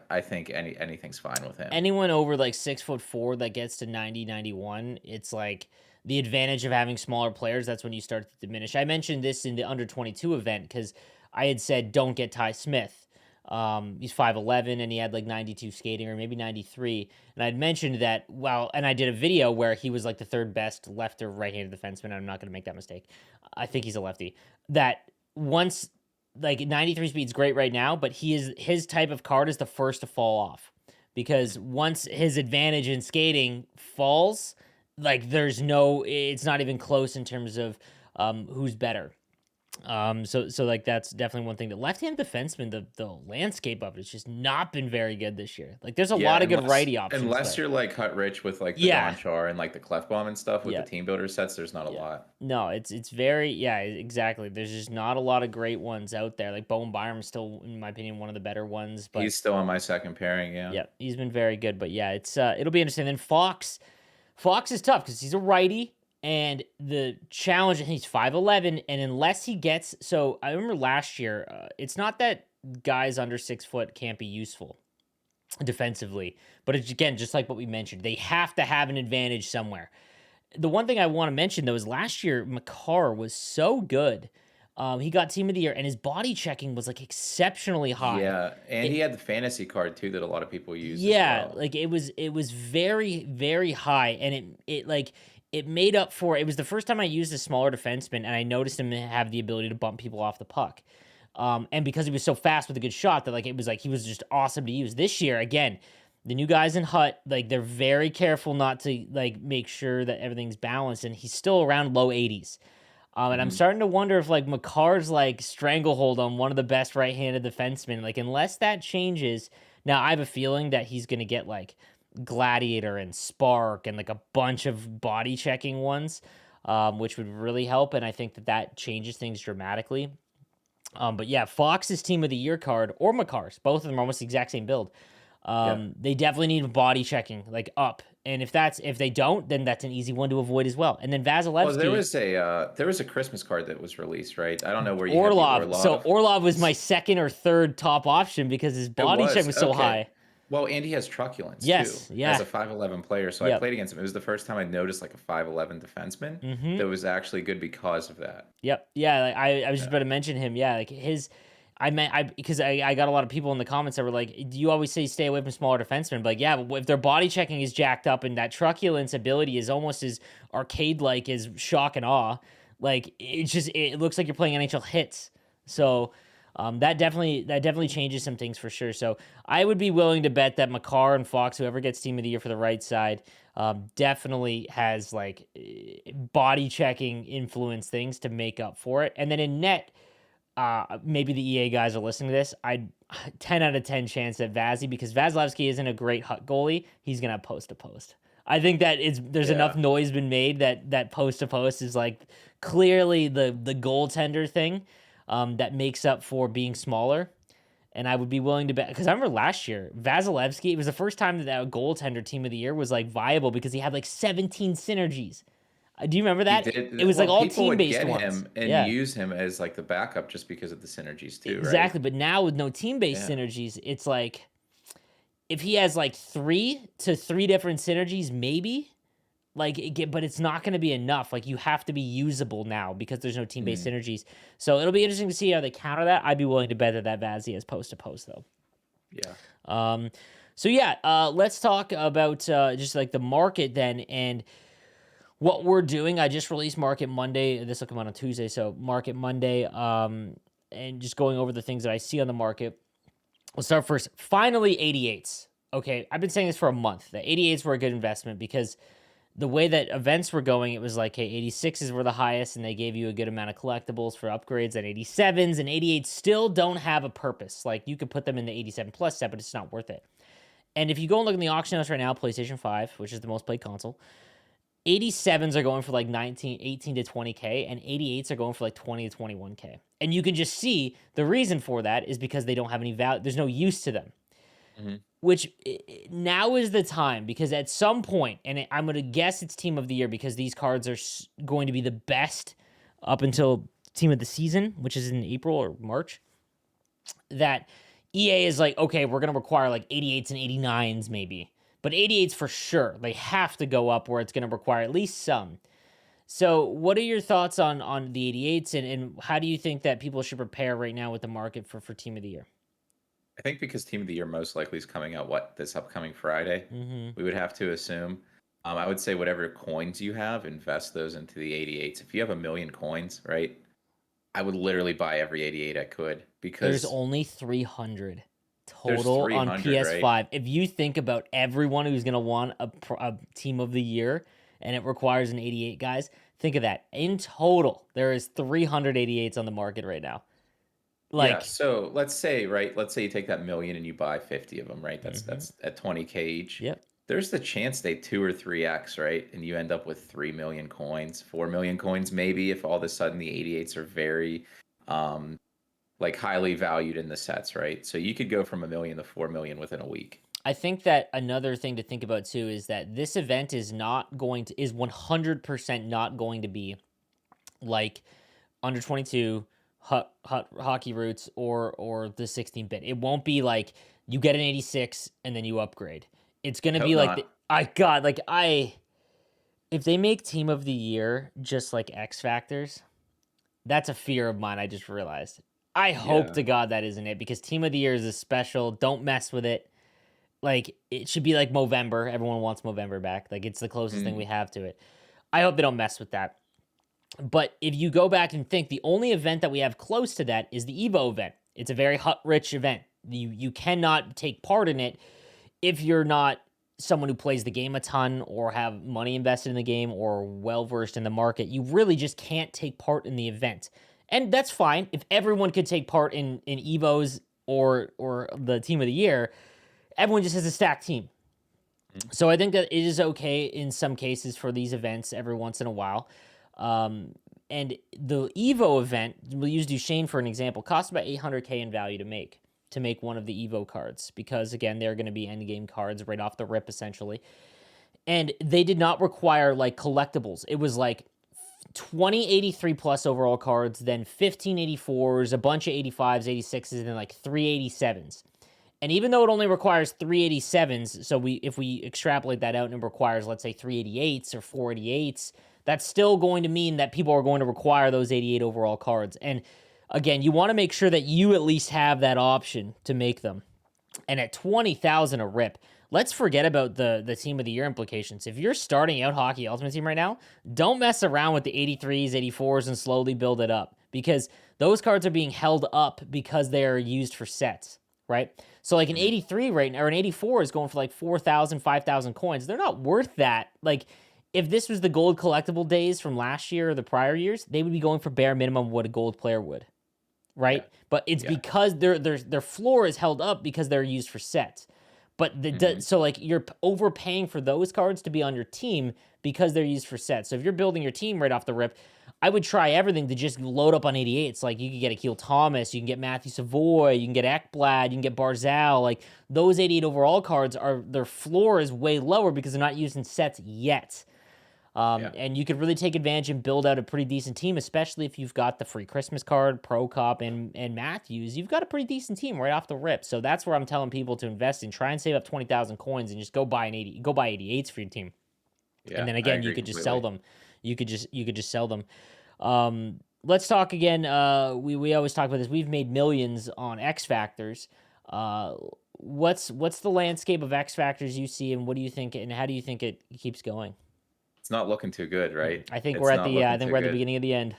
I think anything's fine with him. Anyone over like 6'4" that gets to 90, 91, it's like the advantage of having smaller players. That's when you start to diminish. I mentioned this in the under 22 event because I had said don't get Ty Smith. He's 5'11" and he had like 92 skating or maybe 93. And I'd mentioned that, well, and I did a video where he was like the third best left or right handed defenseman. I'm not going to make that mistake. I think he's a lefty. That once like 93 speed's great right now, but his type of card is the first to fall off because once his advantage in skating falls, like it's not even close in terms of who's better. So like that's definitely one thing. The left-hand defenseman, the landscape of it has just not been very good this year. Like there's a Yeah, lot of good righty options, unless but you're like Hut Rich with like the yeah, Don Char and like the Clefbaum and stuff with the yeah, team builder sets, there's not a yeah. lot. No, it's very yeah, exactly. There's just not a lot of great ones out there. Like Bowen Byram's still, in my opinion, one of the better ones, but He's still on my second pairing, yeah. yeah, he's been very good. But yeah, it'll be interesting. Then Fox is tough because he's a righty, and the challenge, he's 5'11", and unless he gets, so I remember last year, it's not that guys under 6 foot can't be useful defensively, but it's again just like what we mentioned, they have to have an advantage somewhere. The one thing I want to mention though is last year Makar was so good. He got team of the year, and his body checking was like exceptionally high. Yeah, and he had the fantasy card too that a lot of people used as Yeah, well. like it was very very high, and it like it made up for it was the first time I used a smaller defenseman, and I noticed him have the ability to bump people off the puck. And because he was so fast with a good shot that like it was like he was just awesome to use. This year, again, the new guys in Hut, like they're very careful not to like make sure that everything's balanced, and he's still around low 80s. And I'm Mhm. starting to wonder if like McCarr's like stranglehold on one of the best right-handed defensemen, like unless that changes. Now I have a feeling that he's gonna get like Gladiator and Spark and like a bunch of body checking ones, which would really help. And I think that that changes things dramatically. But yeah, Fox's team of the year card or McCarr's, both of them are almost the exact same build. Yeah. They definitely need body checking, like up. And if they don't, then that's an easy one to avoid as well. And then Well, Vasilevsky, there was a Christmas card that was released, right? I don't know where you had the Orlov. So Orlov. Orlov was my second or third top option because his It body check was was so okay. high. Well, and he has truculence too Yes, as yeah, a 5'11" player. So I yep. played against him. It was the first time I noticed like a 5'11" defenseman Mm-hmm. that was actually good because of that. Yep. Yeah. Like I was just Yeah. about to mention him. Yeah. Like his, I meant, because I got a lot of people in the comments that were like, do you always say stay away from smaller defensemen? But like, yeah, but if their body checking is jacked up and that truculence ability is almost as arcade like as shock and awe, like it looks like you're playing NHL hits. So, that definitely changes some things for sure. So I would be willing to bet that McCarr and Fox, whoever gets team of the year for the right side, definitely has like body checking influence things to make up for it. And then in net, maybe the EA guys are listening to this. I 10 out of 10 chance that because Vasilevsky isn't a great Hut goalie, he's gonna have post to post. I think that there's enough Yeah. noise been made that post to post is like clearly the goaltender thing, that makes up for being smaller. And I would be willing to bet because I remember last year Vasilevsky. It was the first time that goaltender team of the year was like viable because he had like 17 synergies. Do you remember He that? It did was like well, all people team would based get ones. him and Yeah. use him as like the backup just because of the synergies too, right? Exactly, but now with no team-based Yeah. synergies, it's like if he has like three different synergies, maybe but it's not going to be enough. Like you have to be usable now because there's no team-based Mm, synergies. So it'll be interesting to see how they counter that. I'd be willing to bet that Vazzy has post to post though. yeah. Um, so yeah, let's talk about just like the market then and what we're doing. I just released Market Monday. This will come out on Tuesday, so Market Monday. And just going over the things that I see on the market. Let's start first. Finally, 88s. Okay, I've been saying this for a month. The 88s were a good investment because the way that events were going, it was like, hey, 86s were the highest, and they gave you a good amount of collectibles for upgrades. And 87s and 88s still don't have a purpose. Like, you could put them in the 87 plus set, but it's not worth it. And if you go and look in the auction house right now, PlayStation 5, which is the most played console, 87s are going for like 18 to 20K, and 88s are going for like 20 to 21K. And you can just see the reason for that is because they don't have any value. There's no use to them. Hmm. Which now is the time because at some point, and I'm going to guess it's team of the year because these cards are going to be the best up until team of the season, which is in April or March, that EA is like, okay, we're going to require like 88s and 89s maybe. But 88s for sure. They have to go up where it's going to require at least some. So what are your thoughts on the 88s and how do you think that people should prepare right now with the market for team of the year? I think because Team of the Year most likely is coming out this upcoming Friday, Mm-hmm. we would have to assume. I would say whatever coins you have, invest those into the 88s. If you have 1,000,000 coins, right, I would literally buy every 88 I could There's because only 300 there's total on 300, right? PS5. If you think about everyone who's going to want a team of the year and it requires an 88, guys, think of that. In total, there is 388s on the market right now. Yeah, Like, so let's say, right, let's say you take that million and you buy 50 of them, right? That's mhm. that's at 20K each. Yep. There's the chance they 2 or 3x, right? And you end up with 3,000,000 coins, 4,000,000 coins maybe if all of a sudden the 88s are very um like highly valued in the sets, right? So you could go from 1,000,000 to 4,000,000 within a week. I think that another thing to think about too is that this event is 100% not going to be like under 22 hockey roots or the 16-bit. It won't be like you get an 86 and then you upgrade. It's going to be Hope like not. if they make team of the year just like X Factors, that's a fear of mine I just realized. I hope Yeah. to God that isn't it because team of the year is a special. Don't mess with it. Like it should be like Movember. Everyone wants Movember back. Like it's the closest thing we Mm, have to it. I hope they don't mess with that. But if you go back and think, the only event that we have close to that is the Evo event. It's a very hut-rich event. You cannot take part in it if you're not someone who plays the game a ton or have money invested in the game or well-versed in the market. You really just can't take part in the event. And that's fine. If everyone could take part in Evos or the team of the year, everyone just has a stacked team. So I think that it is okay in some cases for these events every once in a while. And the Evo event, we'll use Duchesne for an example, costs about $800K in value to make one of the Evo cards, because again, they're going to be end game cards right off the rip essentially. And they did not require like collectibles. It was like 20 83 plus overall cards, then 15 84s, a bunch of 85s, 86s, and then like 387s. And even though it only requires 387s, so if we extrapolate that out and it requires, let's say, 388s or 488s, that's still going to mean that people are going to require those 88 overall cards. And again, you want to make sure that you at least have that option to make them. And at 20,000 a rip, let's forget about the team of the year implications. If you're starting out Hockey Ultimate Team right now, don't mess around with the 83s, 84s, and slowly build it up, because those cards are being held up because they are used for sets, right? So like an 83 right now, or an 84 is going for like 4,000, 5,000 coins. They're not worth that. Like, if this was the gold collectible days from last year or the prior years, they would be going for bare minimum what a gold player would, right? Yeah. But it's because their floor is held up because they're used for sets. But so like you're overpaying for those cards to be on your team because they're used for sets. So if you're building your team right off the rip, I would try everything to just load up on 88s. Like you can get Akil Thomas, you can get Matthew Savoy, you can get Ekblad, you can get Barzal. Like those 88 overall cards their floor is way lower because they're not used in sets yet. And you could really take advantage and build out a pretty decent team, especially if you've got the free Christmas card, Pro Cop, and Matthews. You've got a pretty decent team right off the rip. So that's where I'm telling people to invest in. Try and save up 20,000 coins and just go buy 88s for your team. Yeah, and then again, you could just sell them. You could just sell them. Let's talk again. We always talk about this. We've made millions on X Factors. What's the landscape of X Factors you see, and what do you think, and how do you think it keeps going? It's not looking too good, right? I think we're at the beginning of the end.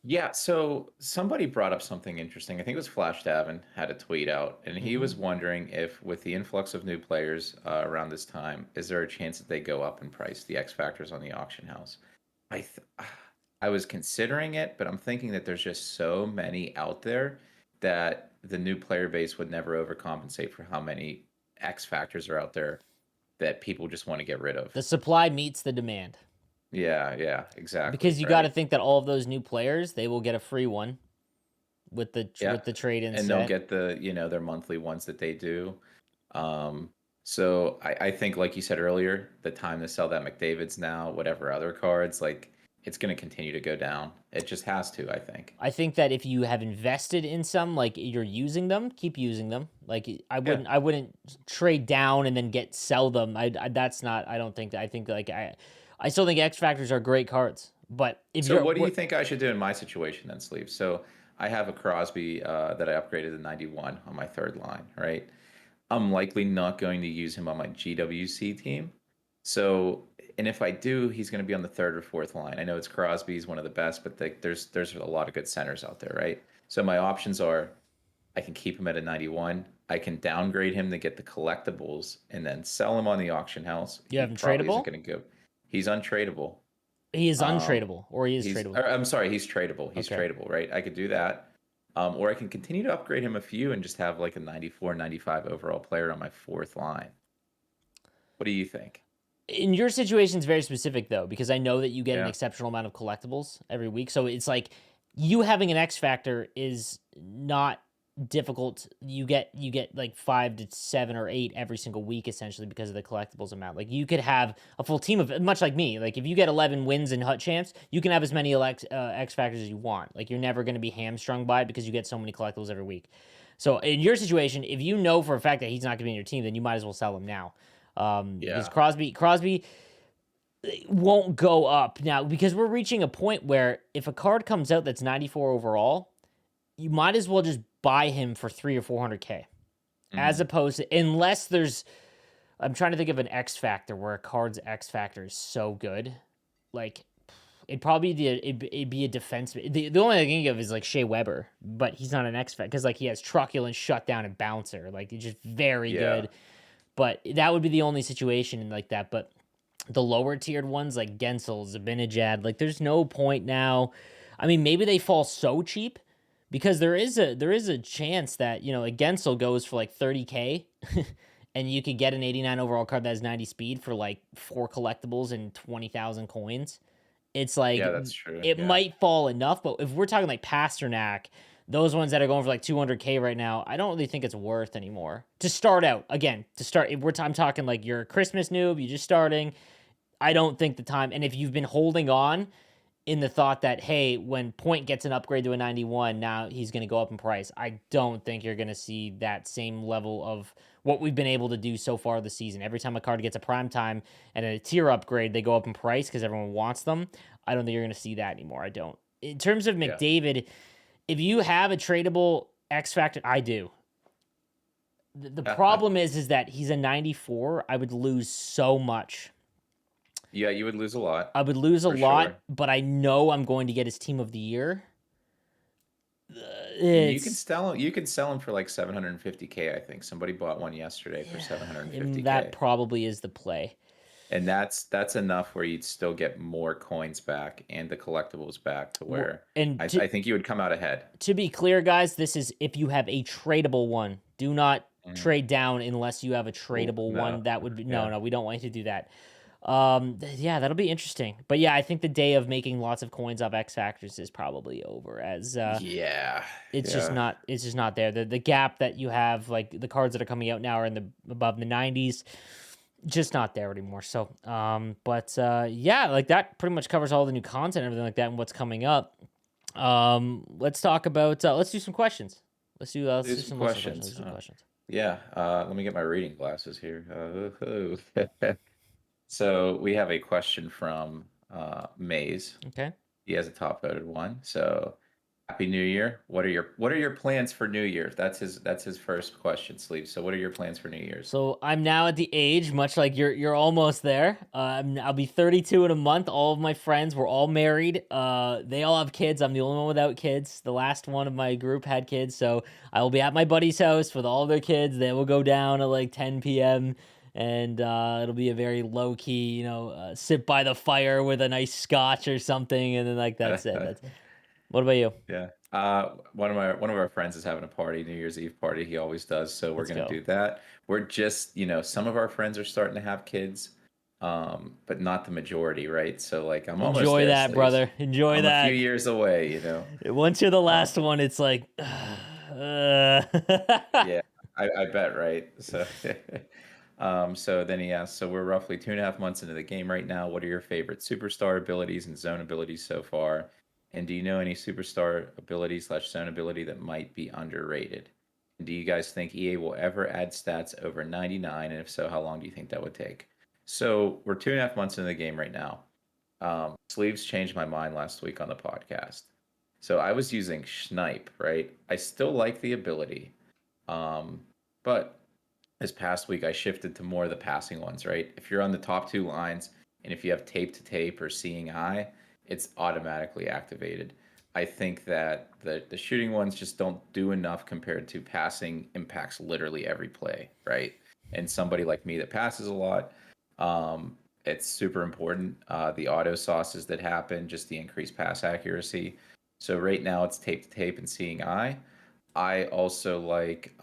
Yeah, so somebody brought up something interesting. I think it was Flash Davin had a tweet out, and he was wondering if, with the influx of new players around this time, is there a chance that they go up in price, the X Factors on the auction house? I was considering it, but I'm thinking that there's just so many out there that the new player base would never overcompensate for how many X Factors are out there that people just want to get rid of. The supply meets the demand. Yeah, exactly. Because you got to think that all of those new players, they will get a free one with the trade-in set. And they'll get the, their monthly ones that they do. So I think, like you said earlier, the time to sell that McDavid's now, whatever other cards, like it's going to continue to go down. It just has to, I think. I think that if you have invested in some, like you're using them, keep using them. Like I wouldn't trade down and then sell them. I still think X Factors are great cards. But what do you think I should do in my situation then, Sleeve? So I have a Crosby that I upgraded to 91 on my third line, right? I'm likely not going to use him on my GWC team. So, and if I do, he's going to be on the third or fourth line. I know it's Crosby, he's one of the best, but there's a lot of good centers out there, right? So my options are, I can keep him at a 91. I can downgrade him to get the collectibles and then sell him on the auction house. You have him tradable? He's untradeable. He is untradeable, or he is tradable? I'm sorry, he's tradable. He's tradable, right? I could do that. Or I can continue to upgrade him a few and just have like a 94, 95 overall player on my fourth line. What do you think? In your situation, it's very specific, though, because I know that you get an exceptional amount of collectibles every week. So it's like you having an X Factor is not difficult. You get like 5 to 7 or 8 every single week, essentially, because of the collectibles amount. Like you could have a full team of, much like me, like if you get 11 wins in Hut Champs, you can have as many X Factors as you want. Like you're never going to be hamstrung by it because you get so many collectibles every week. So in your situation, if you know for a fact that he's not going to be in your team, then you might as well sell him now. Because Crosby won't go up now, because we're reaching a point where if a card comes out that's 94 overall, you might as well just buy him for 300 or 400K, as opposed to, unless there's, I'm trying to think of an X Factor where a card's X Factor is so good. like it'd probably be it'd be a defenseman. The only thing I can think of is like Shea Weber, but he's not an X factor because like he has truculent, shutdown, and bouncer. Like he's just very Yeah. good. But that would be the only situation like that. But the lower tiered ones like Gensel, Zibanejad, like there's no point now. I mean, maybe they fall so cheap because there is a chance that like Gensel goes for like 30K, and you could get an 89 overall card that has 90 speed for like 4 collectibles and 20,000 coins. It's like Yeah, that's true. it Yeah. might fall enough, but if we're talking like Pasternak, those ones that are going for like 200K right now, I don't really think it's worth anymore to start out. Again, to start, if I'm talking like you're a Christmas noob, you're just starting. I don't think the time, and if you've been holding on in the thought that, hey, when Point gets an upgrade to a 91, now he's going to go up in price, I don't think you're going to see that same level of what we've been able to do so far this season. Every time a card gets a prime time and a tier upgrade, they go up in price because everyone wants them. I don't think you're going to see that anymore. I don't. In terms of Yeah. McDavid, if you have a tradable X Factor, I do. The problem is that he's a 94. I would lose so much. Yeah, you would lose a lot I would lose a for lot, sure. but I know I'm going to get his team of the year. And you can It's sell him. You can sell him for like 750K. I think somebody bought one yesterday for and that 750K, probably is the play. and that's enough where you'd still get more coins back and the collectibles back to where And I think you would come out ahead. to be clear, guys, this is if you have a tradable one. Do not Mm. trade down unless you have a Well, tradable one. no, That would be yeah, no, we don't want you to do that. Yeah, that'll be interesting. But yeah, I think the day of making lots of coins off X Factors is probably over as yeah, yeah. it's just not there. The gap that you have, like the cards that are coming out now are in the above the 90s, just not there anymore. So yeah, like that pretty much covers all the new content and everything like that and what's coming up. Let's talk about let's do some questions. Let's Do do some some listener questions. questions. Let's do questions. Yeah, let me get my reading glasses here. So we have a question from Maze. Okay. He has a top voted one. So Happy New Year. What are your plans for New Year? That's his first question, Sleeve. So what are your plans for New Year's? So I'm now at the age, much like you're almost there. I'll be 32 in a month. All of my friends were all married. They all have kids. I'm the only one without kids. The last one of my group had kids, so I will be at my buddy's house with all their kids. They will go down at like 10 p.m. and it'll be a very low key, sit by the fire with a nice scotch or something, and then like that's it. That's what about you? Yeah. One of our friends is having a party, New Year's Eve party. He always does, so we're Let's gonna go. do that. We're just, some of our friends are starting to have kids, but not the majority, right? So like I'm almost Enjoy there, that, Sleeves. brother. Enjoy I'm a few that. years away. Once you're the Uh, last one, it's like, yeah, I bet, right? So so then he asks, so we're roughly 2.5 months into the game right now. What are your favorite superstar abilities and zone abilities so far? And do you know any superstar ability slash zone ability that might be underrated? And do you guys think EA will ever add stats over 99? And if so, how long do you think that would take? So we're 2.5 months into the game right now. Sleeves changed my mind last week on the podcast. So I was using Snipe, right? I still like the ability. But this past week I shifted to more of the passing ones, right? If you're on the top two lines and if you have tape to tape or seeing eye, it's automatically activated. I think that the shooting ones just don't do enough compared to passing impacts literally every play, right? And somebody like me that passes a lot, it's super important. The auto sauces that happen, just the increased pass accuracy. So right now it's tape to tape and seeing eye. I also like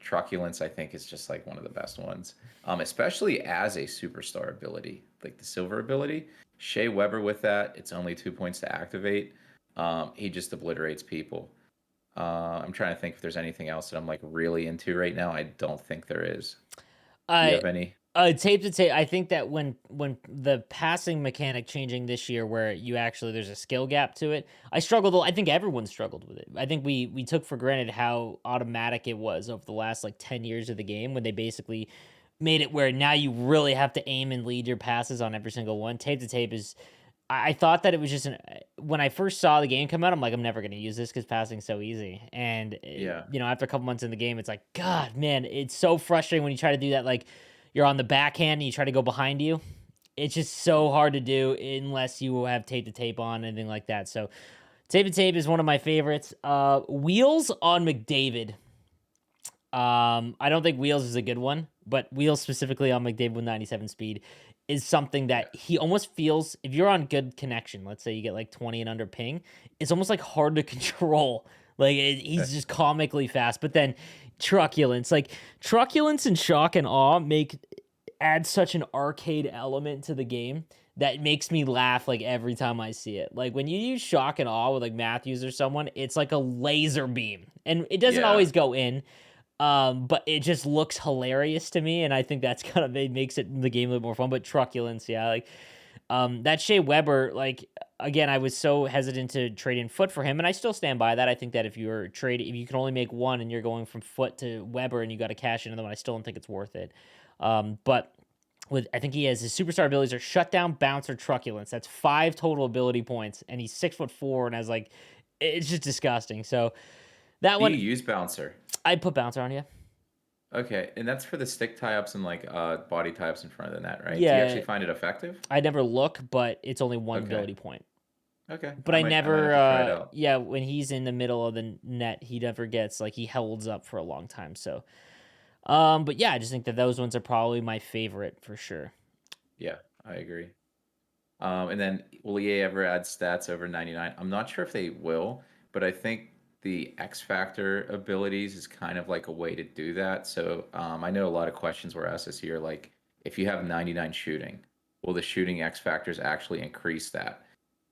truculence. I think is just like one of the best ones, especially as a superstar ability, like the silver ability. Shea Weber with that, it's only 2 points to activate. He just obliterates people. I'm trying to think if there's anything else that I'm like really into right now. I don't think there is. Do you I have any? tape to tape. I think that when the passing mechanic changing this year, where you actually there's a skill gap to it, I struggled. I think everyone struggled with it. I think we took for granted how automatic it was over the last like 10 years of the game when they basically made it where now you really have to aim and lead your passes on every single one. Tape to tape is. I thought that it was just when I first saw the game come out, I'm like, I'm never going to use this because passing's so easy. And Yeah. after a couple months in the game, it's like, God, man, it's so frustrating when you try to do that. Like, you're on the backhand and you try to go behind you. it's just so hard to do unless you have tape to tape on, anything like that. So tape to tape is one of my favorites. Wheels on McDavid. I don't think Wheels is a good one, but Wheels specifically on McDavid with 97 speed is something that he almost feels, if you're on good connection, let's say you get like 20 and under ping, it's almost like hard to control. Like he's just comically fast. But then truculence, like truculence and shock and awe add such an arcade element to the game that makes me laugh like every time I see it. Like when you use shock and awe with like Matthews or someone, it's like a laser beam, and it doesn't always go in. But it just looks hilarious to me, and I think that's kind of it makes the game a little more fun. But truculence, yeah, like that Shea Weber, like again, I was so hesitant to trade in Foot for him, and I still stand by that. I think that if you can only make one, and you're going from Foot to Weber, and you got to cash in another one, I still don't think it's worth it. But I think he has his superstar abilities are shutdown, bounce, or truculence. That's 5 total ability points, and he's 6'4" and has like, it's just disgusting. So that Do one, you use Bouncer? I'd put bouncer on you. Okay, and that's for the stick tie-ups and like body tie-ups in front of the net, right? Do you Yeah, actually find it effective? I never look, but it's only one Okay. ability point. Okay. But I might have to try it out. yeah, when he's in the middle of the net, he never gets like he holds up for a long time. So, but yeah, I just think that those ones are probably my favorite for sure. Yeah, I agree. And then will EA ever add stats over 99? I'm not sure if they will, but I think the X Factor abilities is kind of like a way to do that. So I know a lot of questions were asked this year, like if you have 99 shooting, will the shooting X Factors actually increase that?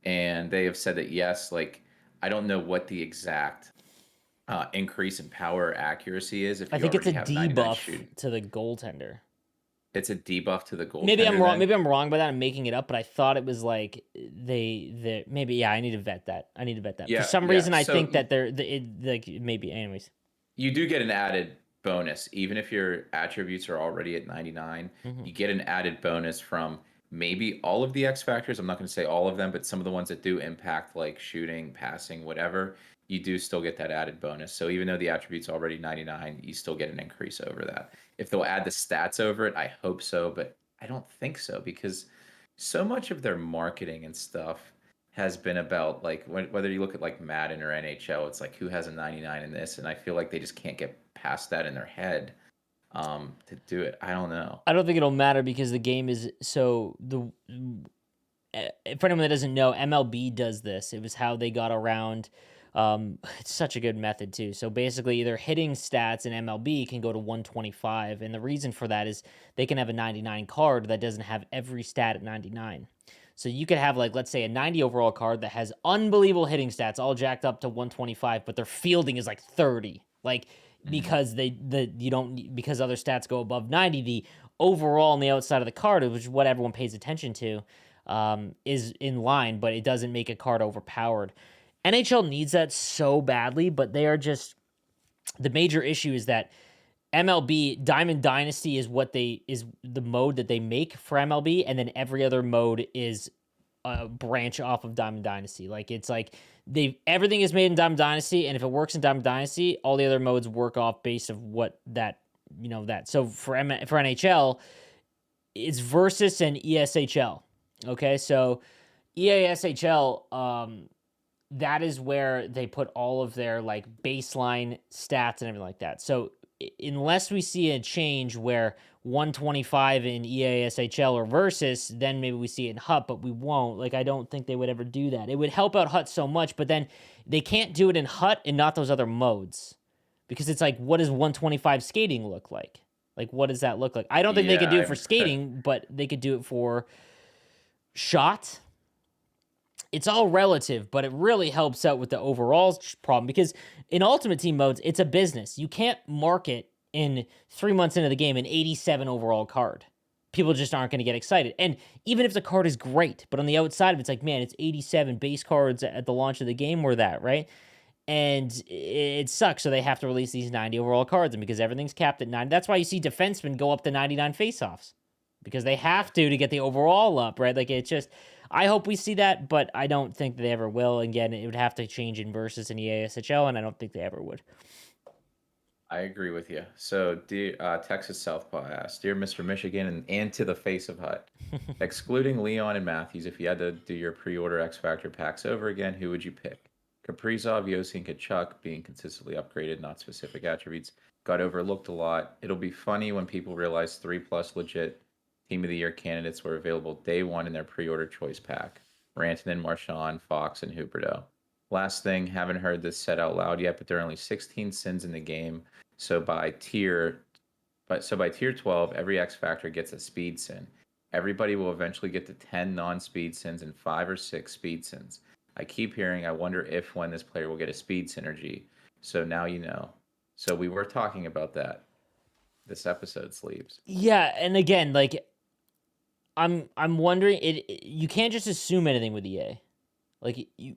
And they have said that yes. Like I don't know what the exact increase in power or accuracy is if I you think it's a already have 99 debuff shooting. to the goaltender. It's a debuff to the Maybe I'm goaltender wrong. then? Maybe I'm wrong by that. I'm making it up, but I thought it was like they maybe yeah. I need to vet that. For Yeah, some yeah. reason, I So think that like maybe. Anyways, you do get an added bonus even if your attributes are already at 99. You get an added bonus from maybe all of the X factors. I'm not going to say all of them, but some of the ones that do impact like shooting, passing, whatever, you do still get that added bonus. So even though the attribute's already 99, you still get an increase over that. If they'll add the stats over it, I hope so, but I don't think so because so much of their marketing and stuff has been about like whether you look at like Madden or NHL, it's like who has a 99 in this, and I feel like they just can't get past that in their head to do it. I don't know. I don't think it'll matter because the game is so the. For anyone that doesn't know, MLB does this. It was how they got around. It's such a good method too. So basically, their hitting stats in MLB can go to 125, and the reason for that is they can have a 99 card that doesn't have every stat at 99. So you could have like let's say a 90 overall card that has unbelievable hitting stats, all jacked up to 125, but their fielding is like 30. Like because because other stats go above 90, the overall on the outside of the card, which is what everyone pays attention to, is in line, but it doesn't make a card overpowered. NHL needs that so badly, but they are just the major issue is that MLB Diamond Dynasty is the mode that they make for MLB, and then every other mode is a branch off of Diamond Dynasty. Like it's like everything is made in Diamond Dynasty, and if it works in Diamond Dynasty, all the other modes work off base of what that that. So for NHL, it's Versus and ESHL. Okay, so EASHL, that is where they put all of their like baseline stats and everything like that. So unless we see a change where 125 in EASHL or Versus, then maybe we see it in HUT, but we won't. Like I don't think they would ever do that. It would help out HUT so much, but then they can't do it in HUT and not those other modes. Because it's like, what does 125 skating look like? Like, what does that look like? I don't think they could do it for skating, but they could do it for shot. It's all relative, but it really helps out with the overall problem because in Ultimate Team modes, it's a business. You can't market in 3 months into the game an 87 overall card. People just aren't going to get excited. And even if the card is great, but on the outside of it, it's like, man, it's 87 base cards at the launch of the game were that, right? And it sucks. So they have to release these 90 overall cards. And because everything's capped at 90, that's why you see defensemen go up to 99 faceoffs. Because they have to get the overall up, right? Like it's just, I hope we see that, but I don't think they ever will. Again, it would have to change in Versus and EASHL, and I don't think they ever would. I agree with you. So, dear Texas Southpaw asks, "Dear Mr. Michigan and to the face of Hut, excluding Leon and Matthews, if you had to do your pre-order X Factor packs over again, who would you pick? Kaprizov, Yossi, and Kachuk being consistently upgraded, not specific attributes, got overlooked a lot. It'll be funny when people realize 3+ legit Team of the Year candidates were available day one in their pre-order choice pack. Rantanen, Marchand, Fox, and Huberdeau. Last thing, haven't heard this said out loud yet, but there are only 16 sins in the game. So by tier 12, every X Factor gets a speed sin. Everybody will eventually get to 10 non-speed sins and 5 or 6 speed sins. I keep hearing, I wonder if when this player will get a speed synergy. So now you know. So we were talking about that this episode, Sleeves. Yeah, and again, like I'm wondering, you can't just assume anything with EA. Like you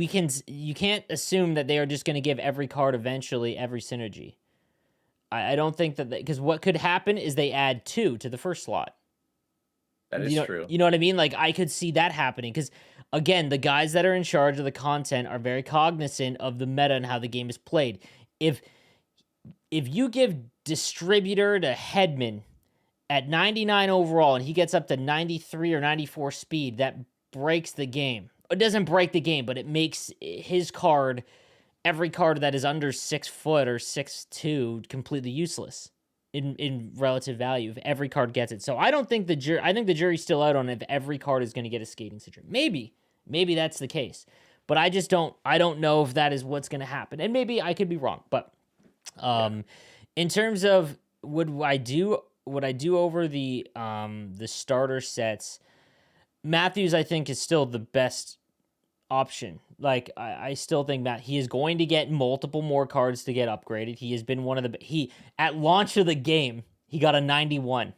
can't assume that they are just going to give every card eventually every synergy. I don't think that, because what could happen is they add 2 to the first slot. That is true. You know what I mean? Like I could see that happening because again, the guys that are in charge of the content are very cognizant of the meta and how the game is played. If if you give distributor to Headman at 99 overall and he gets up to 93 or 94 speed, that breaks the game. It doesn't break the game, but it makes his card, every card that is under 6 foot or 6'2", completely useless in relative value if every card gets it. So I don't think I think the jury's still out on if every card is going to get a skating syndrome. Maybe that's the case, but I don't know if that is what's going to happen, and maybe I could be wrong. But in terms of would I do over the starter sets, Matthews I think is still the best option. Like I still think that he is going to get multiple more cards to get upgraded. He has been one of he at launch of the game, he got a 91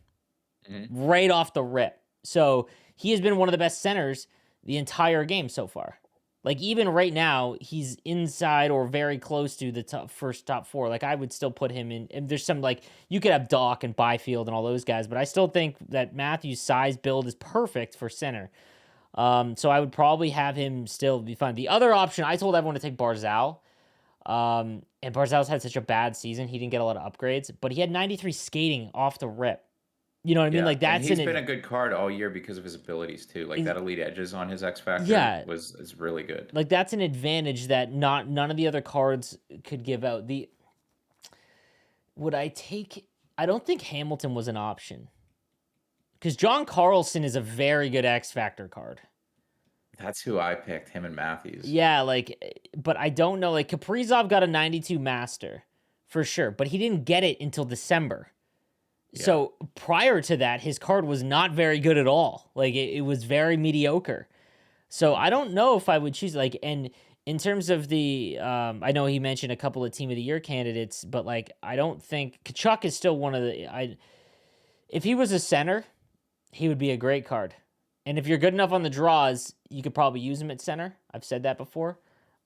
right off the rip. So he has been one of the best centers the entire game so far. Like even right now, he's inside or very close to the top 4. Like I would still put him in. And there's some like you could have Doc and Byfield and all those guys, but I still think that Matthews' size build is perfect for center. So I would probably have him still be fine. The other option, I told everyone to take Barzal. And Barzal's had such a bad season, he didn't get a lot of upgrades, but he had 93 skating off the rip. You know what I mean? Yeah, Like and that's he's been a good card all year because of his abilities too. Like that elite edges on his X Factor yeah, is really good. like that's an advantage that none of the other cards could give out. Would I take? I don't think Hamilton was an option because John Carlson is a very good X Factor card. That's who I picked, him and Matthews. Yeah, like, but I don't know. Like Kaprizov got a 92 master for sure, but he didn't get it until December. Yeah. So prior to that, his card was not very good at all. Like it was very mediocre. So I don't know if I would choose like, and in terms of the, I know he mentioned a couple of Team of the Year candidates, but like I don't think Kachuk is still one of the. If he was a center, he would be a great card. And if you're good enough on the draws, you could probably use him at center. I've said that before.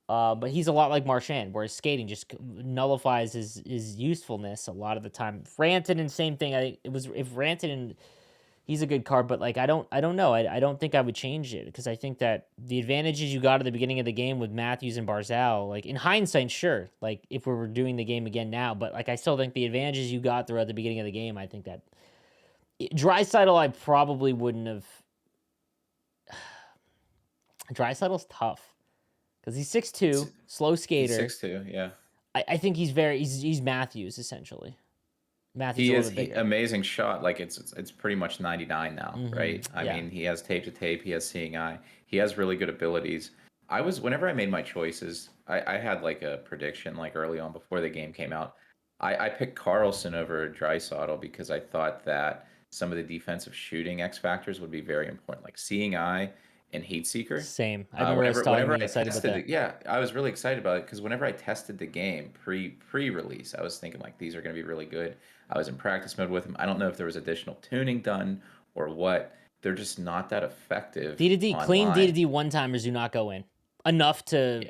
But he's a lot like Marchand, where his skating just nullifies his usefulness a lot of the time. Rantanen, same thing. If Rantanen, he's a good card, but like I don't know. I don't think I would change it because I think that the advantages you got at the beginning of the game with Matthews and Barzal, like in hindsight, sure. Like if we were doing the game again now, but like I still think the advantages you got throughout the beginning of the game, I think that Draisaitl, I probably wouldn't have. Draisaitl's tough because he's 6'2", slow skater. 6'2", yeah. I think he's Matthews essentially. Matthews He a is little bit bigger. amazing shot. Like it's pretty much 99 now, right? I mean, he has tape to tape. He has seeing eye. He has really good abilities. Whenever I made my choices, I had like a prediction like early on before the game came out. I picked Carlson over Draisaitl because I thought that some of the defensive shooting X factors would be very important, like seeing eye and Heat Seeker. Same. I remember whenever I tested yeah, I was really excited about it because whenever I tested the game pre-release, I was thinking like these are going to be really good. I was in practice mode with them. I don't know if there was additional tuning done or what. They're just not that effective. D2D clean D2D one timers do not go in enough to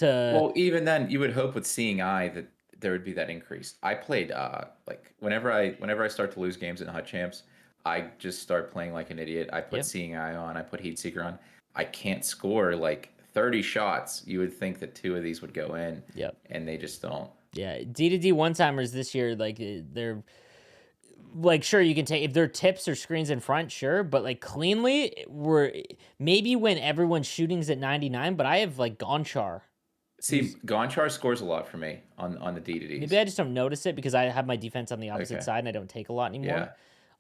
Well, even then, you would hope with seeing eye that there would be that increase. I played like whenever I start to lose games in Hut Champs, I just start playing like an idiot. I put seeing eye on, I put Heat Seeker on. I can't score like 30 shots, you would think that 2 of these would go in, Yep. and they just don't. Yeah. D to D one timers this year, like they're like sure you can take if they're tips or screens in front, sure, but like cleanly we're maybe when everyone's shooting's at 99, but I have like Gonchar. See, Gonchar scores a lot for me on the D to Maybe Ds. I just don't notice it because I have my defense on the opposite Okay. side and I don't take a lot anymore. Yeah.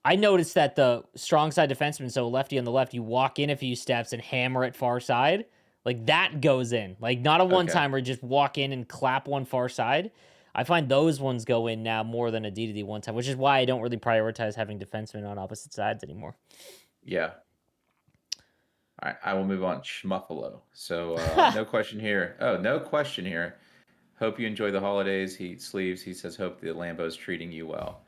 I noticed that the strong side defenseman, so lefty on the left, you walk in a few steps and hammer it far side. Like that goes in. Like not a one Okay. timer, just walk in and clap one far side. I find those ones go in now more than a D to D one time, which is why I don't really prioritize having defensemen on opposite sides anymore. Yeah. All right, I will move on. Schmuffalo. So no question here. Oh, no question here. Hope you enjoy the holidays. He sleeves. He says, hope the Lambo's treating you well.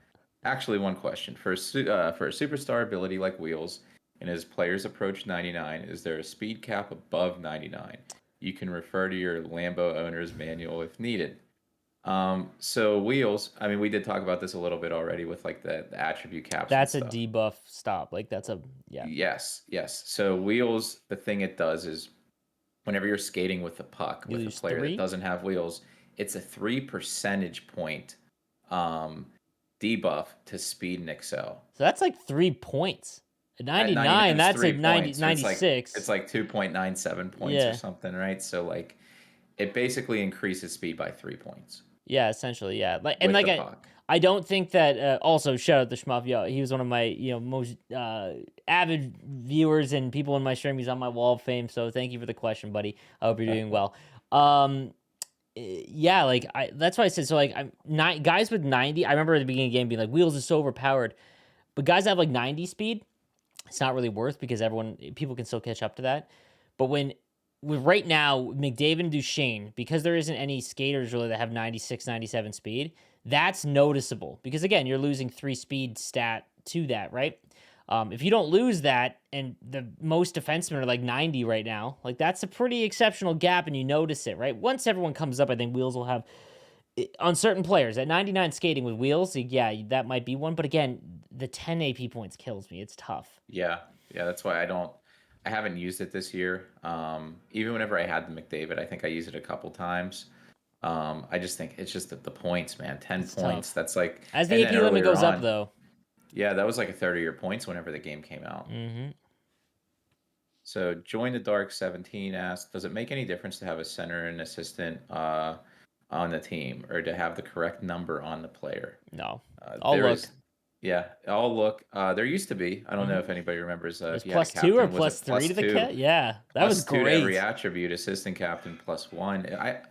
Actually, one question. For a superstar ability like Wheels and as players approach 99, is there a speed cap above 99? You can refer to your Lambo owner's manual if needed. So Wheels, I mean, we did talk about this a little bit already with like the attribute caps and That's a stuff. debuff stop. Like that's a yeah. Yes, yes. So Wheels, the thing it does is whenever you're skating with the puck You with a lose player that 3. doesn't have wheels, it's a 3 percentage point um, debuff to speed and excel. So that's like 3 points. At At 99, it's that's a 3 90, points. So it's 96. like 2.97 points or Yeah. something, right? So like it basically increases speed by 3 points Yeah, essentially, yeah. Like and with like the puck. I don't think that also shout out to Schmuff. Yo, he was one of my most avid viewers and people in my stream. He's on my wall of fame. So thank you for the question, buddy. I hope you're doing well. Yeah, like that's why I said so. Like I'm not guys with 90. I remember at the beginning of the game being like Wheels is so overpowered, but guys that have like 90 speed, it's not really worth because people can still catch up to that. But with right now, McDavid and Duchesne, because there isn't any skaters really that have 96, 97 speed, that's noticeable. Because again, you're losing 3 speed stat to that, right? If you don't lose that, and the most defensemen are like 90 right now, like that's a pretty exceptional gap, and you notice it, right? Once everyone comes up, I think Wheels will have on certain players at 99 skating with Wheels. Yeah, that might be one. But again, the 10 AP points kills me. It's tough. Yeah, yeah, that's why I haven't used it this year. Even whenever I had the McDavid, I think I used it a couple times. I just think it's just the points, man. 10 It's points. tough. That's like, As the and AP then limit earlier goes up, on, though. yeah, that was like a third of your points whenever the game came out. Mm-hmm. So Join the Dark 17 asked, does it make any difference to have a center and assistant on the team or to have the correct number on the player? No. I'll There look. is, yeah, I'll look. There used to be. I don't know Mhm. if anybody remembers. It was If you had a +2 or captain, was it +3 to the +2? kit? Yeah, that was +2 to every great. attribute, assistant captain +1.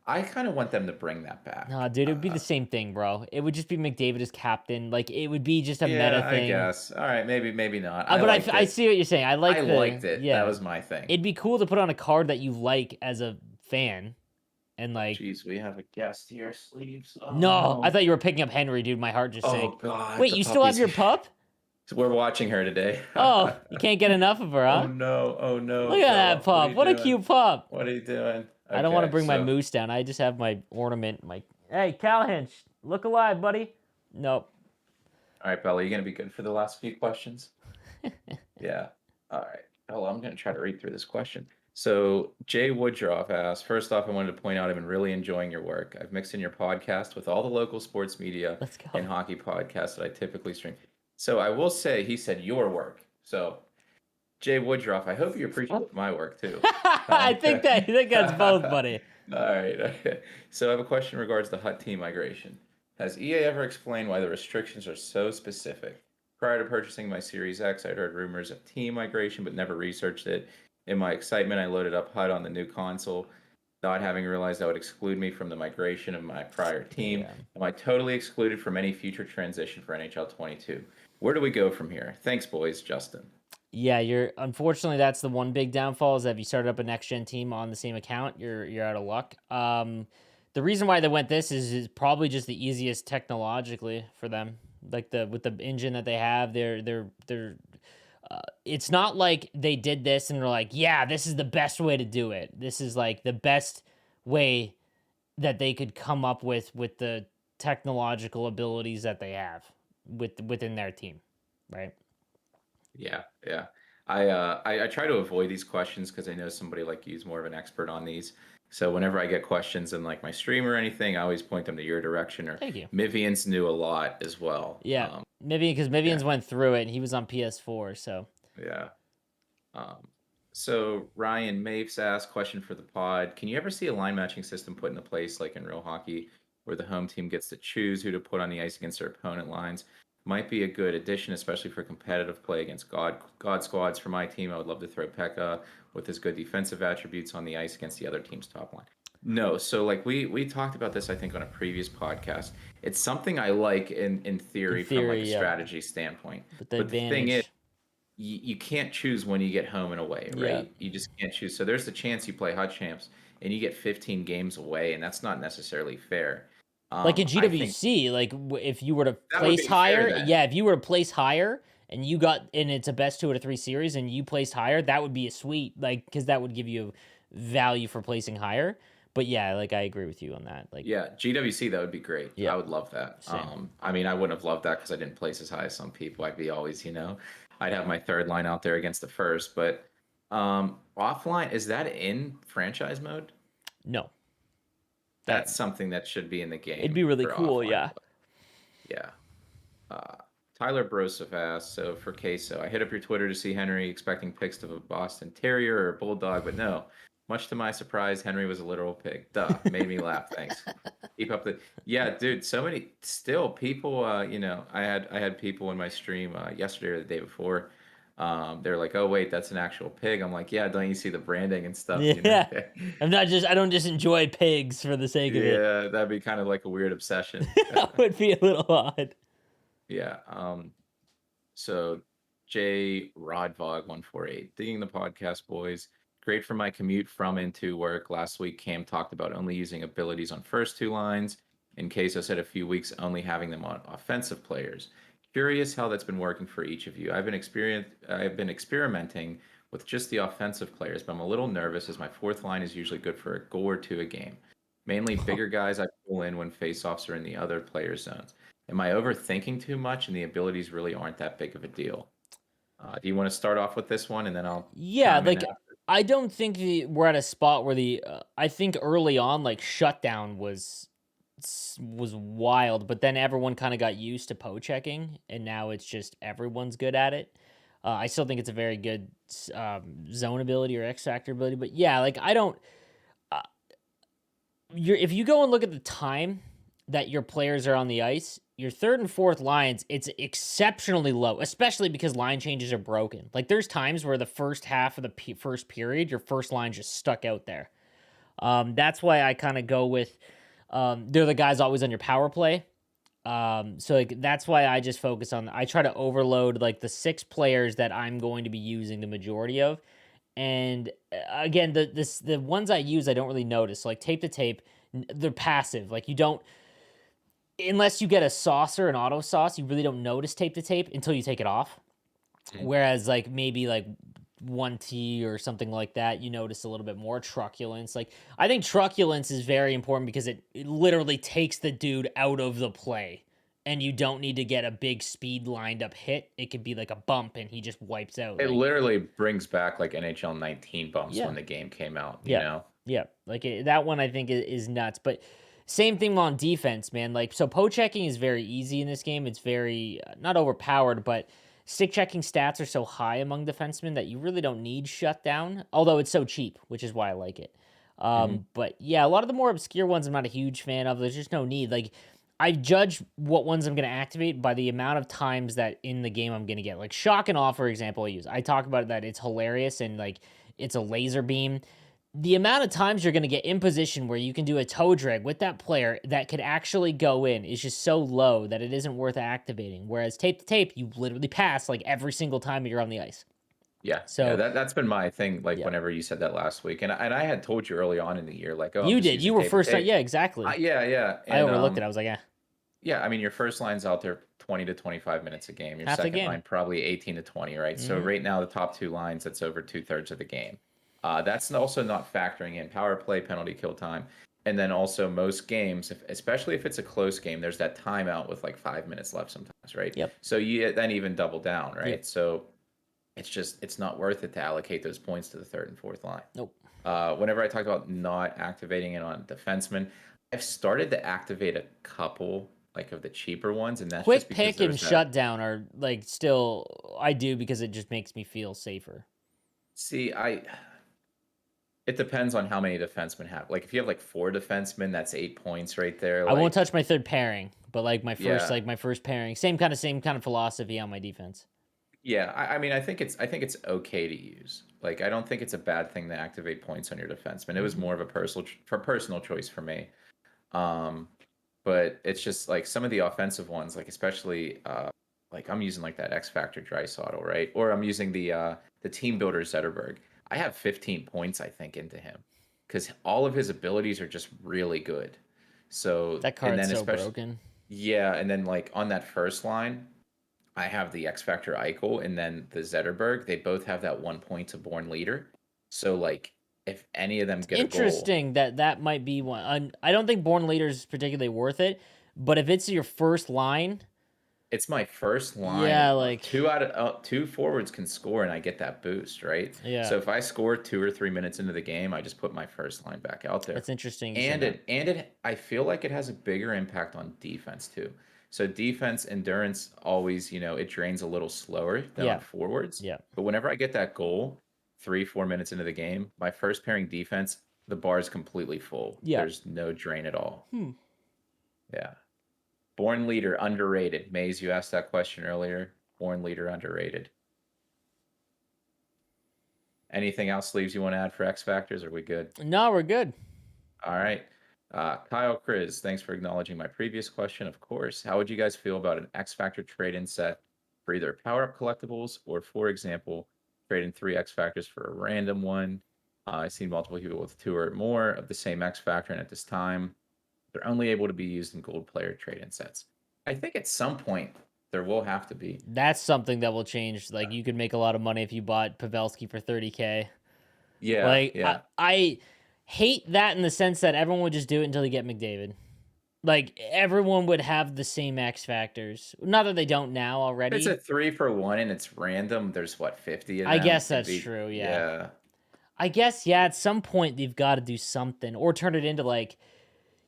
I kind of want them to bring that Nah, back. dude, it would be the same thing, bro. It would just be McDavid as captain. Like, it would be just a meta Yeah, I thing. guess. All right, maybe not. I But liked I it. see what you're saying. I like I liked it. That yeah. was my thing. It'd be cool to put on a card that you like as a fan. And like, Jeez, we have a guest here, sleeves. Oh, no, I thought you were picking up Henry, dude. My heart just sank. God. Wait, the you still have puppy's your here. pup? So we're watching her today. Oh, you can't get enough of her, Oh huh? no! Oh no! Look at that pup. What a cute pup. What are you doing? I don't want to Okay, bring my so- moose down. I just have my ornament. My hey, Callahan, look alive, buddy. Nope. All right, Bella, you gonna be good for the last few questions? Yeah. All right. Hold on, I'm gonna try to read through this question. So Jay Woodruff asked, first off, I wanted to point out I've been really enjoying your work. I've mixed in your podcast with all the local sports media Let's go. and hockey podcasts that I typically stream. So I will say, he said your work. So Jay Woodruff, I hope you appreciate my work too. I think that's both, buddy. All right. Okay. So I have a question in regards to Hut team migration. Has EA ever explained why the restrictions are so specific? Prior to purchasing my Series X, I'd heard rumors of team migration, but never researched it. In my excitement, I loaded up HUD on the new console, not having realized that would exclude me from the migration of my prior team. Yeah. Am I totally excluded from any future transition for NHL 22? Where do we go from here? Thanks, boys. Justin. Yeah, unfortunately that's the one big downfall is that if you started up a next gen team on the same account, you're out of luck. The reason why they went this is probably just the easiest technologically for them. Like with the engine that they have, it's not like they did this and they're like, yeah, this is the best way to do it. This is like the best way that they could come up with the technological abilities that they have within their team, right? Yeah, yeah. I try to avoid these questions because I know somebody like you is more of an expert on these. So whenever I get questions in like my stream or anything, I always point them to your direction. Or Thank you. Mivian's knew a lot as well. Yeah, maybe because Mivian's Yeah, went through it and he was on PS4, so yeah. Um, so Ryan Mapes asked, question for the pod: can you ever see a line matching system put into place like in real hockey, where the home team gets to choose who to put on the ice against their opponent lines? Might be a good addition, especially for competitive play against God squads. For my team, I would love to throw Pekka with his good defensive attributes on the ice against the other team's top line. No, so like we talked about this, I think, on a previous podcast. It's something I like in in theory from like a theory, yep. strategy standpoint. But the But the thing is, advantage, you can't choose when you get home and away, yeah. right? You just can't choose. So there's the chance you play Hut Champs and you get 15 games away, and that's not necessarily fair. Like in I think GWC, like if you were to that would place be fair higher, then. yeah, if you were to place higher and you got and it's a best 2 out of 3 series and you placed higher, that would be a sweet like because that would give you value for placing higher. But yeah, like I agree with you on that. Like Yeah, GWC, that would be great. yeah, I would love that. same. I mean, I wouldn't have loved that because I didn't place as high as some people. I'd be always, I'd have my third line out there against the first. But offline, is that in franchise mode? No, that That's something that should be in the it'd game be really for cool. offline Yeah. play. Yeah. Uh, Tyler Broseph asked, so for Queso, I hit up your Twitter to see Henry expecting pics of a Boston Terrier or a Bulldog, but no. Much to my surprise, Henry was a literal pig. Duh, made me laugh. Thanks. Keep up the yeah, dude. So many still people. I had people in my stream yesterday or the day before. They're like, "Oh wait, that's an actual pig." I'm like, "Yeah, don't you see the branding and stuff?" Yeah. I don't just enjoy pigs for the sake of it. Yeah, that'd be kind of like a weird obsession. That would be a little odd. Yeah. So J Rodvog 148, digging the podcast, boys. Great for my commute from and to work. Last week, Cam talked about only using abilities on first two lines. In case I said a few weeks, only having them on offensive players. Curious how that's been working for each of you. I've been experimenting with just the offensive players, but I'm a little nervous as my fourth line is usually good for a goal or two a game. Mainly bigger guys I pull in when faceoffs are in the other player zones. Am I overthinking too much and the abilities really aren't that big of a deal? Do you want to start off with this one and then I'll Yeah, chime in like after? I don't think we're at a spot where I think early on like shutdown was wild, but then everyone kind of got used to checking, and now it's just everyone's good at it. I still think it's a very good zone ability or X factor ability, but yeah, like I don't. Uh, if you go and look at the time that your players are on the ice, your third and fourth lines, it's exceptionally low, especially because line changes are broken. Like there's times where the first half of the first period, your first line just stuck out there. That's why I kind of go with they're the guys always on your power play. So like that's why I just focus on. I try to overload like the 6 players that I'm going to be using the majority of, and again the ones I use I don't really notice. So, like tape to tape, they're passive. Like you don't unless you get a saucer, an auto sauce, you really don't notice tape to tape until you take it off. Mm. Whereas like maybe like 1T or something like that, you notice a little bit more truculence. Like I think truculence is very important because it literally takes the dude out of the play. And you don't need to get a big speed lined up hit. It could be like a bump and he just wipes out. It Like literally brings back like NHL 19 bumps yeah. when the game came out, you Yeah. know? Yeah. Like that one I think is nuts. But same thing on defense, man. Like so checking is very easy in this game. It's very not overpowered, but stick checking stats are so high among defensemen that you really don't need shutdown. Although it's so cheap, which is why I like it. Hmm. But yeah, a lot of the more obscure ones I'm not a huge fan of. There's just no need. Like I judge what ones I'm going to activate by the amount of times that in the game I'm going to get. Like shock and awe, for example, I talk about that it's hilarious and like it's a laser beam. The amount of times you're going to get in position where you can do a toe drag with that player that could actually go in is just so low that it isn't worth activating. Whereas tape to tape, you literally pass like every single time you're on the ice. Yeah, yeah, So, that's been my thing. Like yeah. whenever you said that last week, and I had told you early on in the year, like, oh, I'm You just did. You using were tape to first. tape. Yeah, exactly. Yeah, yeah, I and overlooked it. I was like, yeah, yeah. I mean, your first line's out there 20 to 25 minutes a game. Your half the second game. line probably 18 to 20, right? So Hmm. right now, the top two lines, that's over 2/3 of the game. That's also not factoring in power play, penalty kill time, and then also most games, especially if it's a close game, there's that timeout with like 5 minutes left sometimes, right? Yep. So you then even double down, Yep. right? So it's not worth it to allocate those points to the third and fourth line. Nope. Whenever I talked about not activating it on defensemen, I've started to activate a couple like of the cheaper ones, and that's just Quick because pick and there's that. shutdown are like still I do because it just makes me feel safer. See, it depends on how many defensemen have. Like if you have like 4 defensemen, that's 8 points right there. I won't Like touch my third pairing, but yeah, my first pairing, same kind of philosophy on my defense. yeah. I mean, I think it's okay to use. Like I don't think it's a bad thing to activate points on your defenseman. It was Mm-hmm. more of a personal choice for me. Um, but it's just like some of the offensive ones, like especially like I'm using like that X Factor Drysdale, right? Or I'm using the team builder Zetterberg. I have 15 points, I think, into him because all of his abilities are just really good. So That and card's then so especially broken. yeah, and then like on that first line, I have the X Factor Eichel and then the Zetterberg. They both have that 1 point to Born Leader. So like if any of them get a goal, Interesting that might be one. I don't think Born Leader is particularly worth it, but if it's your first line, it's my first line. yeah, like Two forwards can score, and I get that boost, right? yeah, So if I score 2 or 3 minutes into the game, I just put my first line back out there, that's interesting you say and that. I feel like it has a bigger impact on defense too. So defense endurance always, it drains a little slower than on Yeah, forwards. yeah, But whenever I get that goal, 3 4 minutes into the game, my first pairing defense, the bar is completely full. yeah. There's no drain at all. Hmm. Yeah. Born leader underrated. Maze, you asked that question earlier. Born leader underrated. Anything else, Sleeves, you want to add for X Factors? Are we good? No, we're good. All right. Kyle Kriz, thanks for acknowledging my previous question. Of course. How would you guys feel about an X Factor trade in set for either power up collectibles or, for example, trade in 3 X Factors for a random one? I've seen multiple people with 2 or more of the same X Factor, and at this time, they're only able to be used in gold player trade in sets. I think at some point there will have to be. That's something that will change. Like you could make a lot of money if you bought Pavelski for 30K. Yeah, Like yeah. I hate that in the sense that everyone would just do it until they get McDavid. Like everyone would have the same X factors. Not that they don't now If it's a already. 3 for 1 and it's random, there's what, 50 of I them? guess It'd that's be true, yeah. yeah. I guess yeah, at some point they've got to do something or turn it into like,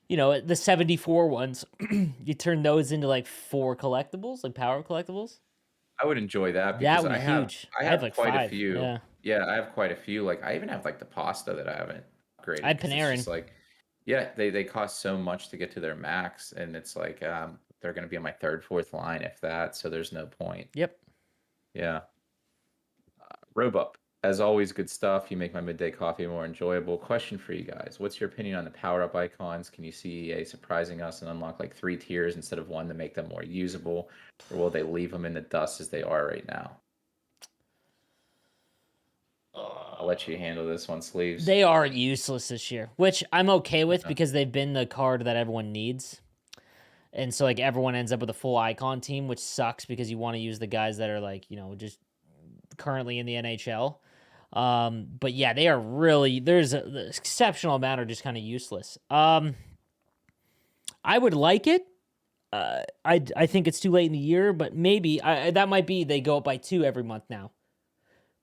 the 74 ones. You turn those into like 4 collectibles, like power collectibles. I would enjoy that That because would be huge. I I have have like quite a 5. few. Yeah. Yeah, I have quite a few. Like I even have like the pasta that I haven't I upgraded had because it's Panarin. just like yeah, they cost so much to get to their max and it's like they're gonna be on my third, fourth line if that, so there's no point. Yep. Yeah. Robup. As always, good stuff. You make my midday coffee more enjoyable. Question for you guys. What's your opinion on the power up icons? Can you see EA surprising us and unlock like 3 tiers instead of one to make them more usable? Or will they leave them in the dust as they are right now? I'll let you handle this one, Sleeves. They are useless this year, which I'm okay with Yeah. because they've been the card that everyone needs. And so like everyone ends up with a full icon team, which sucks because you want to use the guys that are like, just currently in the NHL. But yeah, they are really there's an exceptional amount are just kind of useless. I would like it. I think it's too late in the year, but maybe that might be they go up by 2 every month now.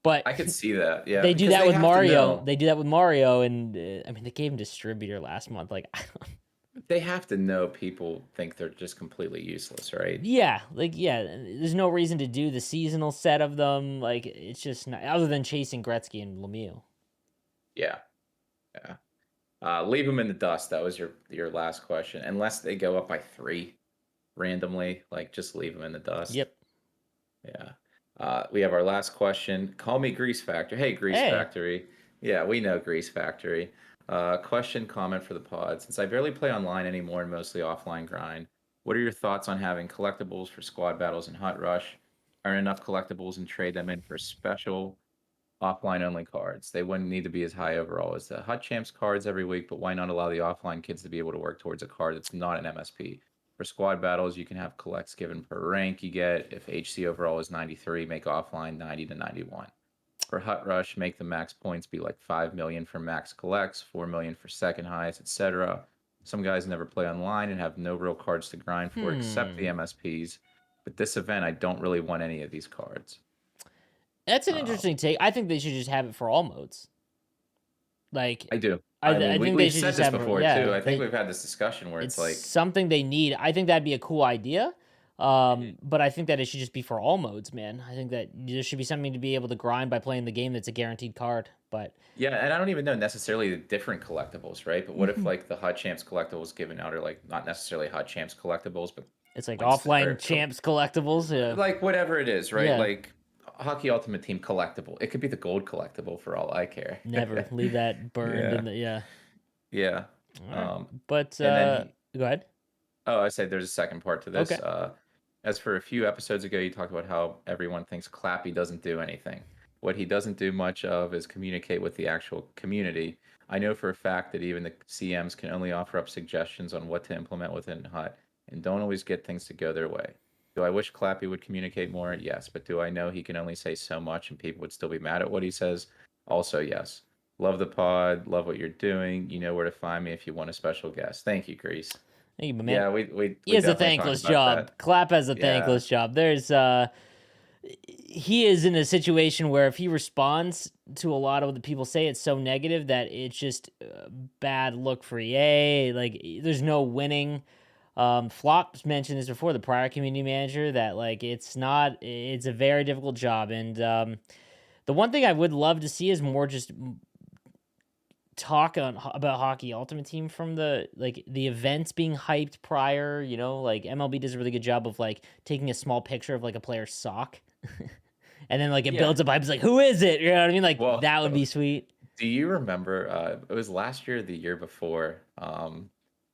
But I could see that. Yeah, they do because that they with have to Mario. know. They do that with Mario, and I mean they gave him distributor last month. Like, They have to know people think they're just completely useless, right? yeah, like yeah. There's no reason to do the seasonal set of them. Like it's just not, other than chasing Gretzky and Lemieux. Yeah. Yeah. Leave them in the dust. That was your last question. Unless they go up by 3 randomly, like just leave them in the dust. Yep. Yeah. We have our last question. Call me Grease Factor. Hey, Grease Hey, Factory. Yeah, we know Grease Factory. Question, comment for the pod. Since I barely play online anymore and mostly offline grind, what are your thoughts on having collectibles for squad battles and Hut Rush? Earn enough collectibles and trade them in for special offline only cards. They wouldn't need to be as high overall as the Hut Champs cards every week, but why not allow the offline kids to be able to work towards a card that's not an MSP? For squad battles, you can have collects given per rank you get. If HC overall is 93, make offline 90 to 91. For Hut Rush, make the max points be like 5 million for max collects, 4 million for second highs, etc. Some guys never play online and have no real cards to grind for except the MSPs. But this event, I don't really want any of these cards. That's an Um, interesting take. I think they should just have it for all modes. Like, I do. I I mean, I think they we've should said just this have it. before too. Yeah, I think we've had this discussion where it's it's like, something they need. I think that'd be a cool idea. Mhm. But I think that it should just be for all modes, man. I think that there should be something to be able to grind by playing the game that's a guaranteed card. But yeah, and I don't even know necessarily the different collectibles, right? But what if Mhm. like the Hot Champs collectibles given out are like not necessarily Hot Champs collectibles, but It's like points or offline champs collectibles. Yeah, like whatever it is, right? yeah. Like Hockey Ultimate Team collectible. It could be the gold collectible for all I care. Never leave that burned Yeah, in the yeah. yeah. All right, Um, but and then he, go ahead. oh, I said there's a second part to this. Okay. As for a few episodes ago, you talked about how everyone thinks Clappy doesn't do anything. What he doesn't do much of is communicate with the actual community. I know for a fact that even the CMs can only offer up suggestions on what to implement within HUT and don't always get things to go their way. Do I wish Clappy would communicate more? Yes. But do I know he can only say so much and people would still be mad at what he says? Also, yes. Love the pod. Love what you're doing. You know where to find me if you want a special guest. Thank you, Grease. Thank you, my man. Yeah, we He we has a definitely talked thankless about job. that. Clap has a Yeah. thankless job. He is in a situation where if he responds to a lot of what the people say, it's so negative that it's just a bad look for EA. Like, there's no winning. Flops mentioned this before, the prior community manager, that like it's a very difficult job. And the one thing I would love to see is more just talk about Hockey Ultimate Team from the events being hyped prior. Like MLB does a really good job of like taking a small picture of like a player's sock, and then like it Yeah. builds up hype. It's like, who is it? You know what I mean? Like Well, that would be sweet. do you remember, it was last year or the year before,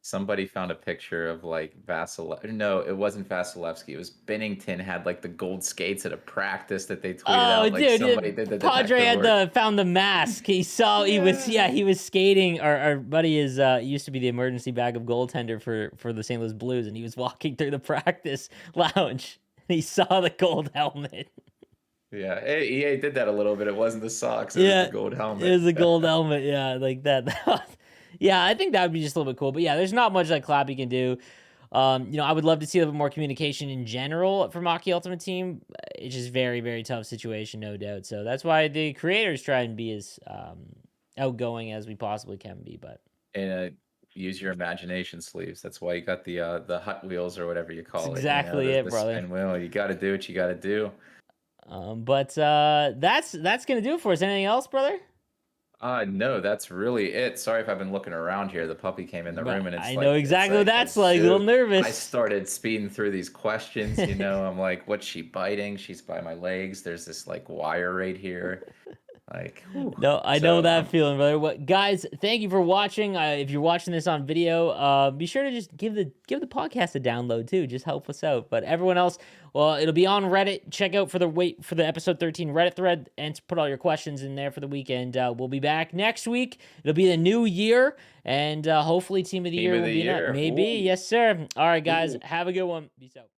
somebody found a picture of like no, it wasn't Vasilevsky. It was Bennington had like the gold skates at a practice that they tweeted Oh, out. Like dude, somebody did the Padre detective had work. found the mask. He saw Yeah. he was skating. Our buddy is used to be the emergency bag of goaltender for the St. Louis Blues, and he was walking through the practice lounge. And he saw the gold helmet. Yeah. EA did that a little bit. It wasn't the socks, it was the Yeah, gold it helmet. was a gold helmet. Yeah, like that. Yeah, I think that would be just a little bit cool. But yeah, there's not much that Clappy can do. I would love to see a little bit more communication in general from Hockey Ultimate Team. It's just very, very tough situation, no doubt. So that's why the creators try and be as outgoing as we possibly can be. But And use your imagination sleeves. That's why you got the Hot Wheels or whatever you that's call it, exactly the it, brother. spin wheel. You got to do what you got to do. But that's gonna do it for us. Anything else, brother? No, that's really it. Sorry if I've been looking around here. The puppy came in the But room and I know it's exactly what like that's as like. A little soon I nervous. started speeding through these questions, I'm like, what's she biting? She's by my legs. There's this like wire right here. Like, whew. No, I know So that feeling, brother. What guys? Thank you for watching. If you're watching this on video, be sure to just give the podcast a download too. Just help us out. But everyone else, well, it'll be on Reddit. Check out for the episode 13 Reddit thread and put all your questions in there for the weekend. We'll be back next week. It'll be the new year, and hopefully, team of the team year of will the be not year. maybe. Ooh, Yes, sir. All right, guys, ooh. have a good one. Peace out.